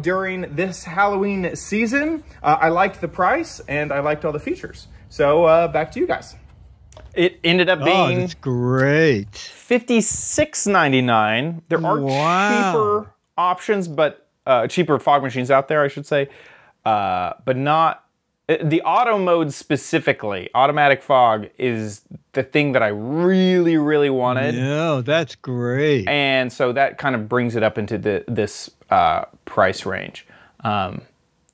during this Halloween season. I liked the price and I liked all the features. So back to you guys. It ended up being that's great. $56.99. There are cheaper options, but cheaper fog machines out there, I should say, but not the auto mode specifically. Automatic fog is the thing that I really, really wanted. No, that's great. And so that kind of brings it up into this price range.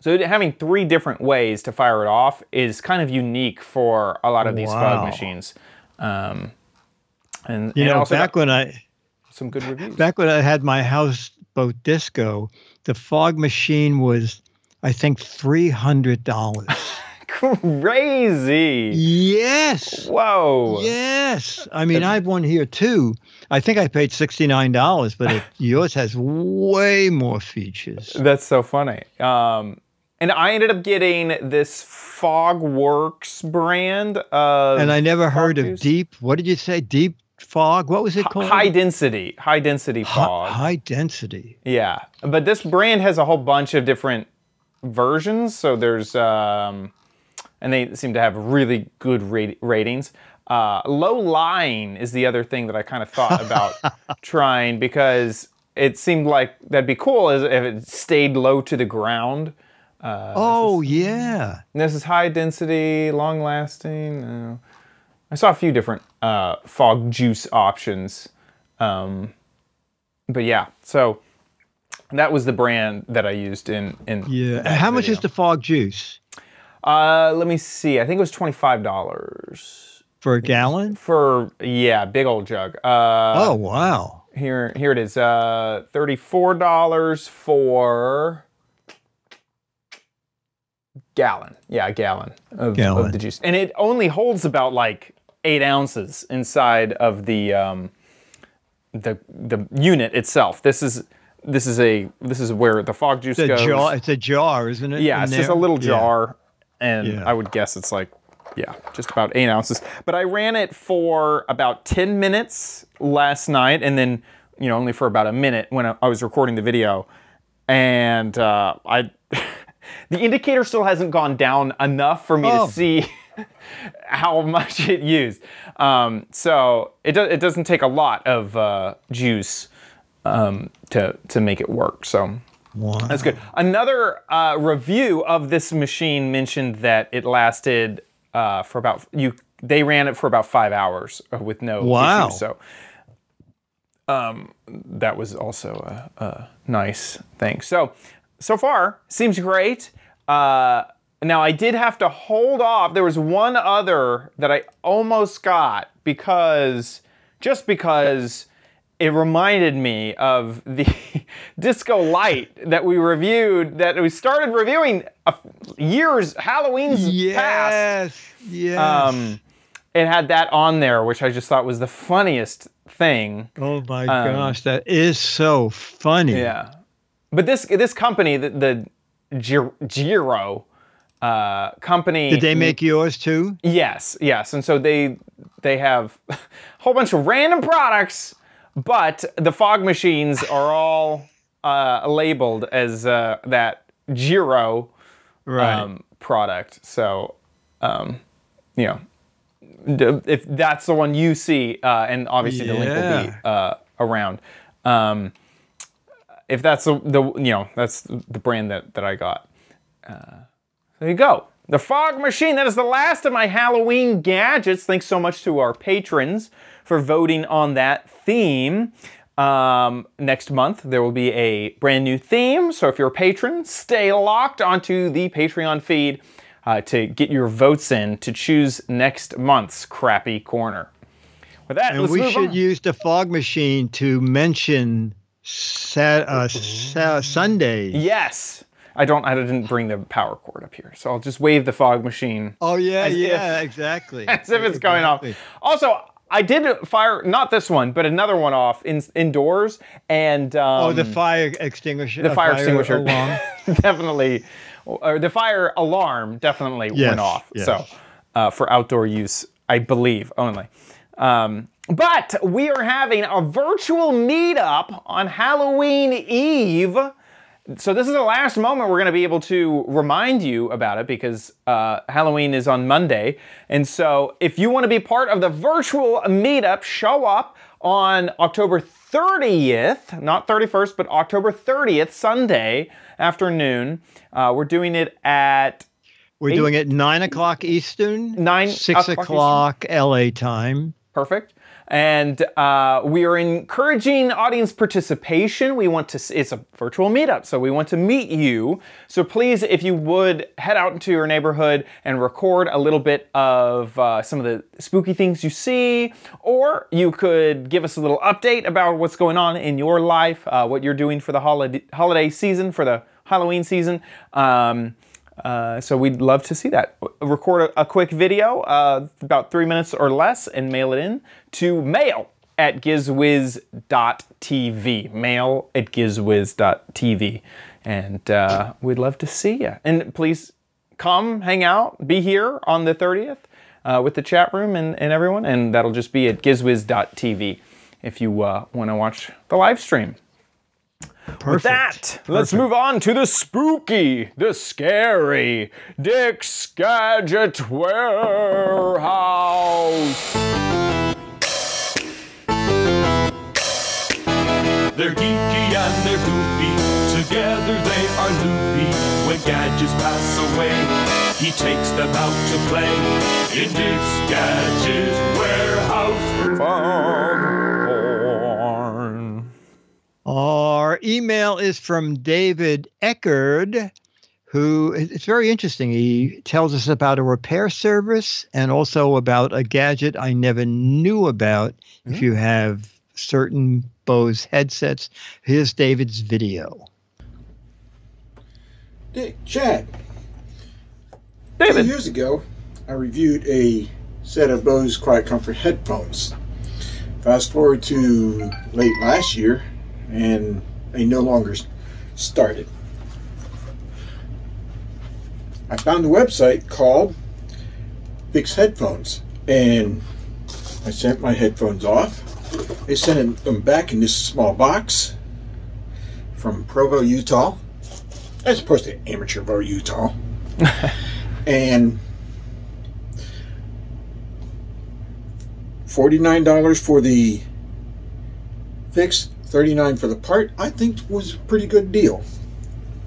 So having 3 different ways to fire it off is kind of unique for a lot of these fog machines. And you know, also back when I some good reviews. Back when I had my houseboat disco, the fog machine was, I think, $300. Crazy. Yes. Whoa. Yes. I mean, I have one here too. I think I paid $69, but yours has way more features. That's so funny. And I ended up getting this Fogworks brand of and I never heard of Deep. What did you say? Deep fog? What was it called? High density fog. High density. Yeah. But this brand has a whole bunch of different versions. So there's, and they seem to have really good ratings. Low lying is the other thing that I kind of thought about trying, because it seemed like that'd be cool if it stayed low to the ground. Yeah. This is high density, long lasting. I saw a few different fog juice options. But yeah, so that was the brand that I used in yeah. How much is the fog juice? Let me see. I think it was $25 for a gallon. For big old jug. Oh wow! Here it is. $34 for gallon. Yeah, a gallon of the juice, and it only holds about like 8 ounces inside of the unit itself. This is where the fog juice goes. It's a jar, isn't it? Yeah, it's just a little jar. And I would guess it's like, just about 8 ounces. But I ran it for about 10 minutes last night, and then, only for about a minute when I was recording the video. And the indicator still hasn't gone down enough for me to see how much it used. So it doesn't take a lot of juice to make it work. So. Wow. That's good. Another review of this machine mentioned that it lasted for about they ran it for about 5 hours with no issues. So that was also a nice thing. So far seems great. Now I did have to hold off. There was one other that I almost got because it reminded me of the Disco Light that we reviewed, that we started reviewing Halloween's past. Yes. It had that on there, which I just thought was the funniest thing. Oh my gosh, that is so funny. Yeah. But this company, the Giro company. Did they make yours too? Yes. And so they have a whole bunch of random products. But the fog machines are all labeled as that Giro product. So, if that's the one you see, and obviously the link will be around. If that's that's the brand that I got. There you go. The fog machine. That is the last of my Halloween gadgets. Thanks so much to our patrons for voting on that theme. Next month, there will be a brand new theme. So if you're a patron, stay locked onto the Patreon feed to get your votes in to choose next month's crappy corner. With that, and we should use the fog machine to mention Sundays. Yes. I didn't bring the power cord up here, so I'll just wave the fog machine. Oh yeah, exactly. As if it's going off. Also, I did fire, not this one, but another one off indoors, and the fire extinguisher. The fire extinguisher alarm. definitely, or the fire alarm definitely went off. Yes. So for outdoor use, I believe only. But we are having a virtual meetup on Halloween Eve. So this is the last moment we're going to be able to remind you about it because Halloween is on Monday. And so if you want to be part of the virtual meetup, show up on October 30th, not 31st, but October 30th, Sunday afternoon. We're doing it at... We're doing it 9 o'clock Eastern, 6 o'clock LA time. Perfect. And we are encouraging audience participation. We want to, it's a virtual meetup, so we want to meet you. So please, if you would, head out into your neighborhood and record a little bit of some of the spooky things you see, or you could give us a little update about what's going on in your life, what you're doing for the holiday season, for the Halloween season. So we'd love to see that. Record a quick video, about 3 minutes or less, and mail it in to mail@gizwiz.tv. Mail@gizwiz.tv. And we'd love to see you. And please come, hang out, be here on the 30th with the chat room and everyone. And that'll just be at gizwiz.tv if you want to watch the live stream. Perfect. With that, let's move on to the spooky, the scary Dick's Gadget Warehouse. They're geeky and they're goofy, together they are loopy. When gadgets pass away, he takes them out to play in Dick's Gadget Warehouse. Our email is from David Eckerd, who, it's very interesting. He tells us about a repair service and also about a gadget I never knew about. If you have certain Bose headsets, here's David's video. Chad, David. 2 years ago, I reviewed a set of Bose Quiet Comfort headphones. Fast forward to late last year, and they no longer started. I found a website called Fix Headphones, and I sent my headphones off. They sent them back in this small box from Provo, Utah, as opposed to Amateurville, Utah. And $49 for the fix, $39 for the part, I think was a pretty good deal.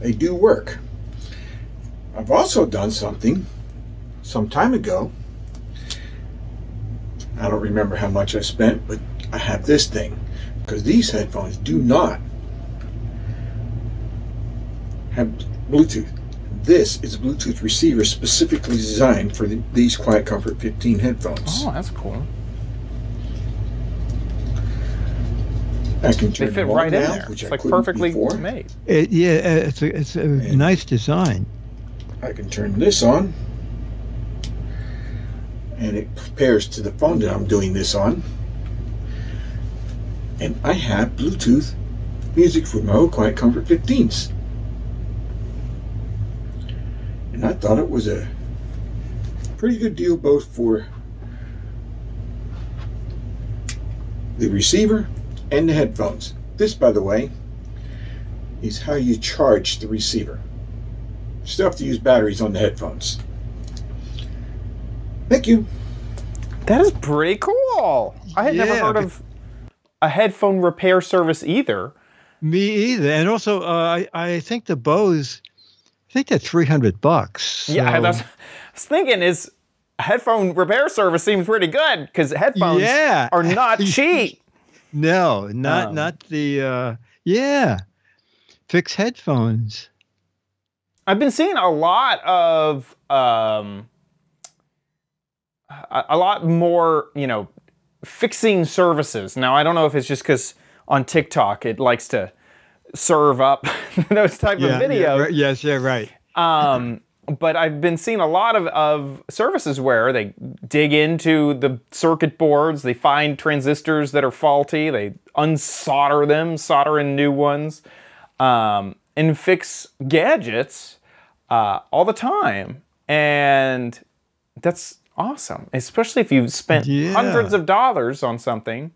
They do work. I've also done something some time ago. I don't remember how much I spent, but I have this thing, because these headphones do not have Bluetooth. This is a Bluetooth receiver specifically designed for these Quiet Comfort 15 headphones. Oh, that's cool. I can turn they fit right in there. It's like perfectly made. It's a nice design. I can turn this on, and it pairs to the phone that I'm doing this on. And I have Bluetooth music for my Quiet Comfort 15s. And I thought it was a pretty good deal both for the receiver and the headphones. This, by the way, is how you charge the receiver. You still have to use batteries on the headphones. Thank you. That is pretty cool. I had never heard of a headphone repair service either. Me either. And also, I think the Bose, I think they're $300. So. Yeah, I was thinking is a headphone repair service seems pretty good because headphones are not cheap. No, not the Fix headphones. I've been seeing a lot of a lot more, fixing services. Now I don't know if it's just because on TikTok it likes to serve up those type of videos. Yes, yeah, right. But I've been seeing a lot of services where they dig into the circuit boards, they find transistors that are faulty, they unsolder them, solder in new ones, and fix gadgets all the time. And that's awesome, especially if you've spent hundreds of dollars on something.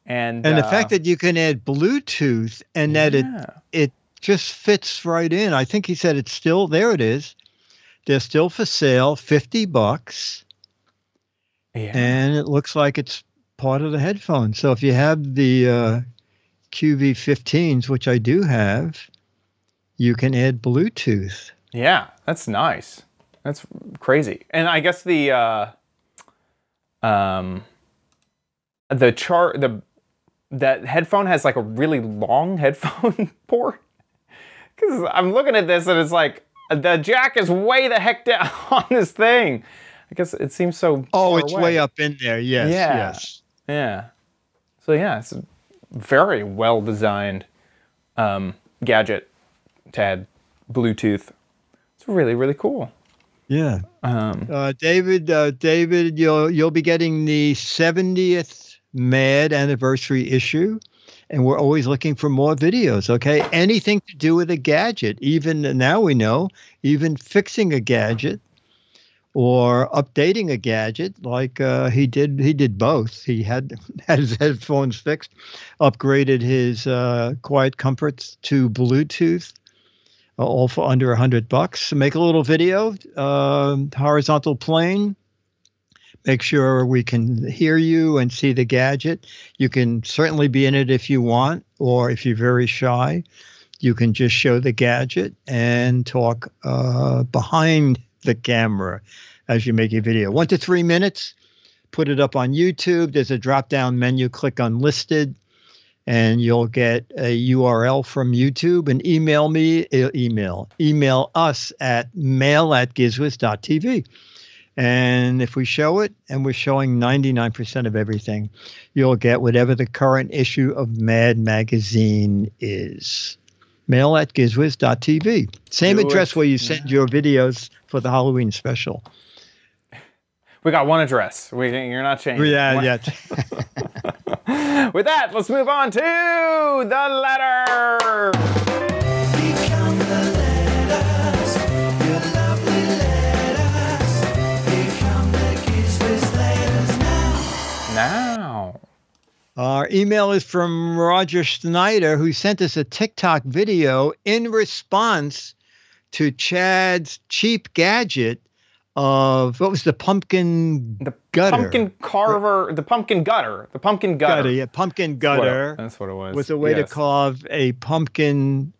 And the fact that you can add Bluetooth and that it just fits right in. I think he said it's still, there it is. They're still for sale, $50. Yeah. And it looks like it's part of the headphone. So if you have the QV15s, which I do have, you can add Bluetooth. Yeah, that's nice. That's crazy. And I guess that headphone has like a really long headphone port. Because I'm looking at this and it's like, the jack is way the heck down on this thing. I guess it seems so far it's away. way up in there. Yes, yes. Yeah. So yeah, it's a very well-designed gadget to add Bluetooth. It's really, really cool. Yeah. David, you'll be getting the 70th Mad anniversary issue. And we're always looking for more videos, okay? Anything to do with a gadget, even now we know, even fixing a gadget or updating a gadget, like he did both. He had his headphones fixed, upgraded his Quiet Comforts to Bluetooth, all for under $100. So make a little video, horizontal plane. Make sure we can hear you and see the gadget. You can certainly be in it if you want, or if you're very shy, you can just show the gadget and talk behind the camera as you make your video. 1 to 3 minutes. Put it up on YouTube. There's a drop-down menu. Click on Listed, and you'll get a URL from YouTube. And email us at mail@gizwiz.tv. And if we show it, and we're showing 99% of everything, you'll get whatever the current issue of Mad Magazine is. Mail@gizwiz.tv. Same address where you send your videos for the Halloween special. We got one address. You're not changing. Yeah. With that, let's move on to the letter. Become the letters, your lovely letters. Become the Giz Wiz letters now. Our email is from Roger Schneider, who sent us a TikTok video in response to Chad's cheap gadget of, what was the pumpkin gutter? Pumpkin carver, the pumpkin gutter. The pumpkin gutter. Yeah, pumpkin gutter. That's what it was. Was a way to carve a pumpkin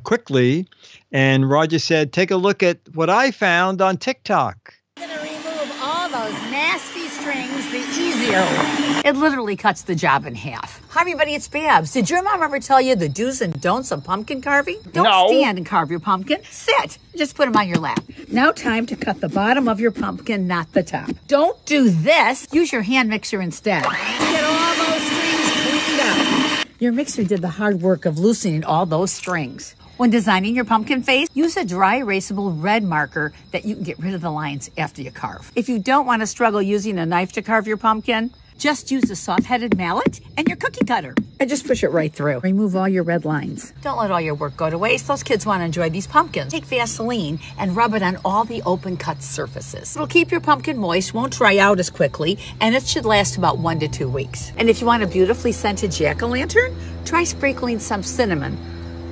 quickly. And Roger said, take a look at what I found on TikTok. I'm going to remove all those nasty strings the easier way. It literally cuts the job in half. Hi, everybody, it's Babs. Did your mom ever tell you the do's and don'ts of pumpkin carving? Don't stand and carve your pumpkin. Sit. Just put them on your lap. Now time to cut the bottom of your pumpkin, not the top. Don't do this. Use your hand mixer instead. Get all those strings cleaned up. Your mixer did the hard work of loosening all those strings. When designing your pumpkin face, use a dry erasable red marker that you can get rid of the lines after you carve. If you don't want to struggle using a knife to carve your pumpkin, just use a soft-headed mallet and your cookie cutter and just push it right through. Remove all your red lines. Don't let all your work go to waste. Those kids want to enjoy these pumpkins. Take Vaseline and rub it on all the open cut surfaces. It'll keep your pumpkin moist, won't dry out as quickly, and it should last about 1 to 2 weeks. And if you want a beautifully scented jack-o'-lantern, try sprinkling some cinnamon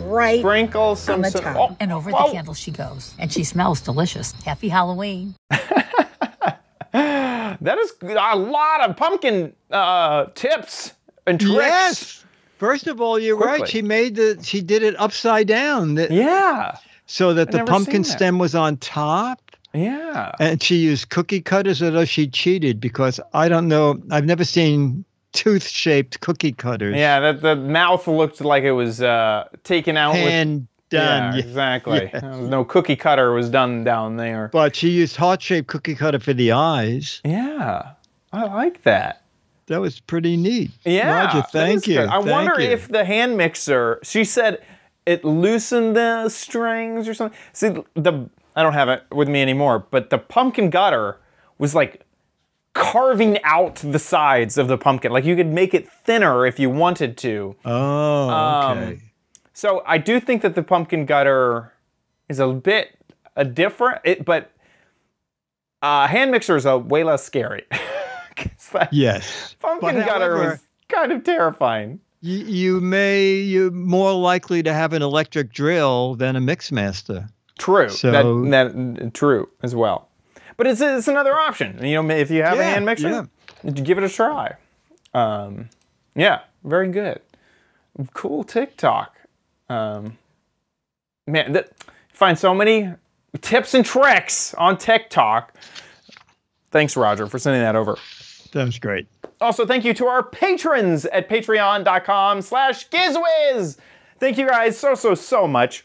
right on the top. And over the candle she goes. And she smells delicious. Happy Halloween. That is a lot of pumpkin tips and tricks. Yes. First of all, you're right. She did it upside down. So that the pumpkin stem was on top. Yeah. And she used cookie cutters, although she cheated, because I don't know. I've never seen tooth-shaped cookie cutters. Yeah, the mouth looked like it was taken out hand done. Yeah, exactly. Yes. No cookie cutter was done down there. But she used heart-shaped cookie cutter for the eyes. Yeah, I like that. that was pretty neat. Yeah, Roger, thank you. I wonder if the hand mixer. She said it loosened the strings or something. See, I don't have it with me anymore, but the pumpkin gutter was like carving out the sides of the pumpkin. Like you could make it thinner if you wanted to. Oh, okay. So I do think that the pumpkin gutter is a bit different, but hand mixer is way less scary. Yes. Pumpkin gutter was kind of terrifying. You're more likely to have an electric drill than a mix master. True. So, that true as well. But it's another option. You know, if you have a hand mixer, give it a try. Yeah, very good. Cool TikTok. Man, find so many tips and tricks on TikTok. Thanks, Roger, for sending that over. That was great. Also, thank you to our patrons at patreon.com/GizWiz. Thank you guys so much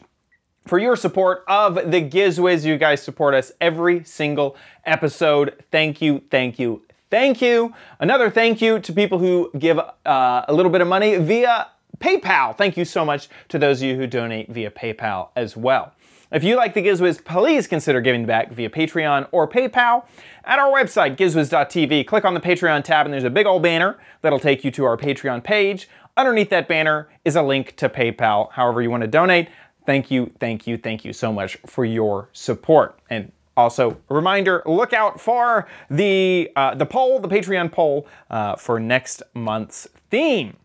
for your support of the Giz Wiz. You guys support us every single episode. Thank you, thank you, thank you. Another thank you to people who give a little bit of money via PayPal. Thank you so much to those of you who donate via PayPal as well. If you like the Giz Wiz, please consider giving back via Patreon or PayPal. At our website, gizwiz.tv, click on the Patreon tab and there's a big old banner that'll take you to our Patreon page. Underneath that banner is a link to PayPal, however you want to donate. Thank you, thank you, thank you so much for your support. And also, a reminder, look out for the poll, the Patreon poll for next month's theme.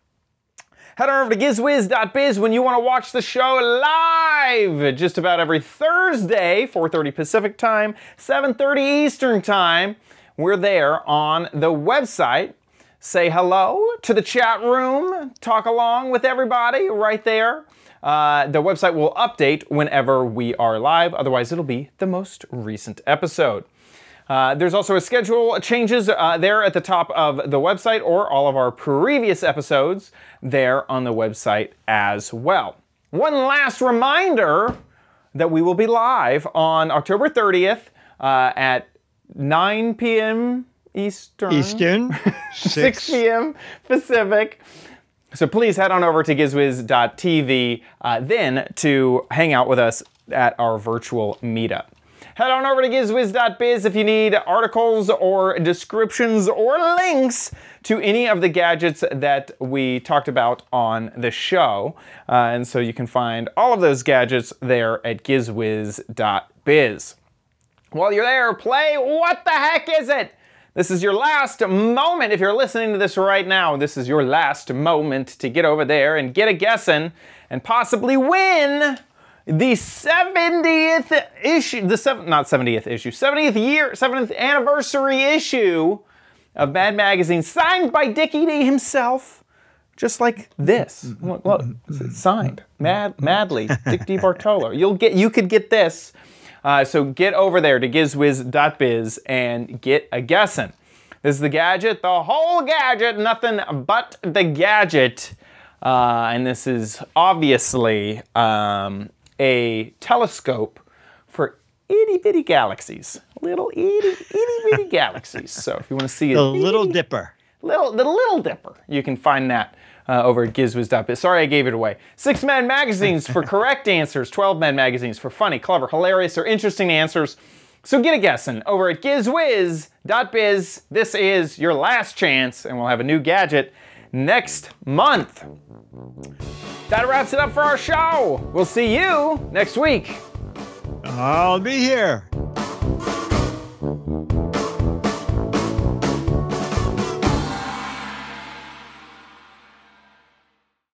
Head on over to gizwiz.biz when you want to watch the show live just about every Thursday, 4:30 Pacific time, 7:30 Eastern time. We're there on the website. Say hello to the chat room, talk along with everybody right there. The website will update whenever we are live, otherwise it'll be the most recent episode. There's also a schedule changes there at the top of the website, or all of our previous episodes there on the website as well. One last reminder that we will be live on October 30th at 9 p.m. Eastern. 6 p.m. Pacific. So please head on over to gizwiz.tv then to hang out with us at our virtual meetup. Head on over to gizwiz.biz if you need articles or descriptions or links to any of the gadgets that we talked about on the show. And so you can find all of those gadgets there at gizwiz.biz. While you're there, play What the Heck Is It? This is your last moment. If you're listening to this right now, this is your last moment to get over there and get a guessing and possibly win the 70th issue, not 70th issue, 70th anniversary issue of Mad Magazine, signed by Dickie D himself, just like this. Look, it's signed, madly, Dick D Bartolo. You could get this. So get over there to gizwiz.biz and get a guessing. This is the gadget, the whole gadget, nothing but the gadget. And this is obviously a telescope for itty-bitty galaxies. Little itty-bitty galaxies. So if you want to see the Little Dipper. The Little Dipper. You can find that over at gizwiz.biz. Sorry I gave it away. 6 Mad Magazines for correct answers. 12 Mad Magazines for funny, clever, hilarious, or interesting answers. So get a guessing over at gizwiz.biz. This is your last chance, and we'll have a new gadget next month. That wraps it up for our show. We'll see you next week. I'll be here.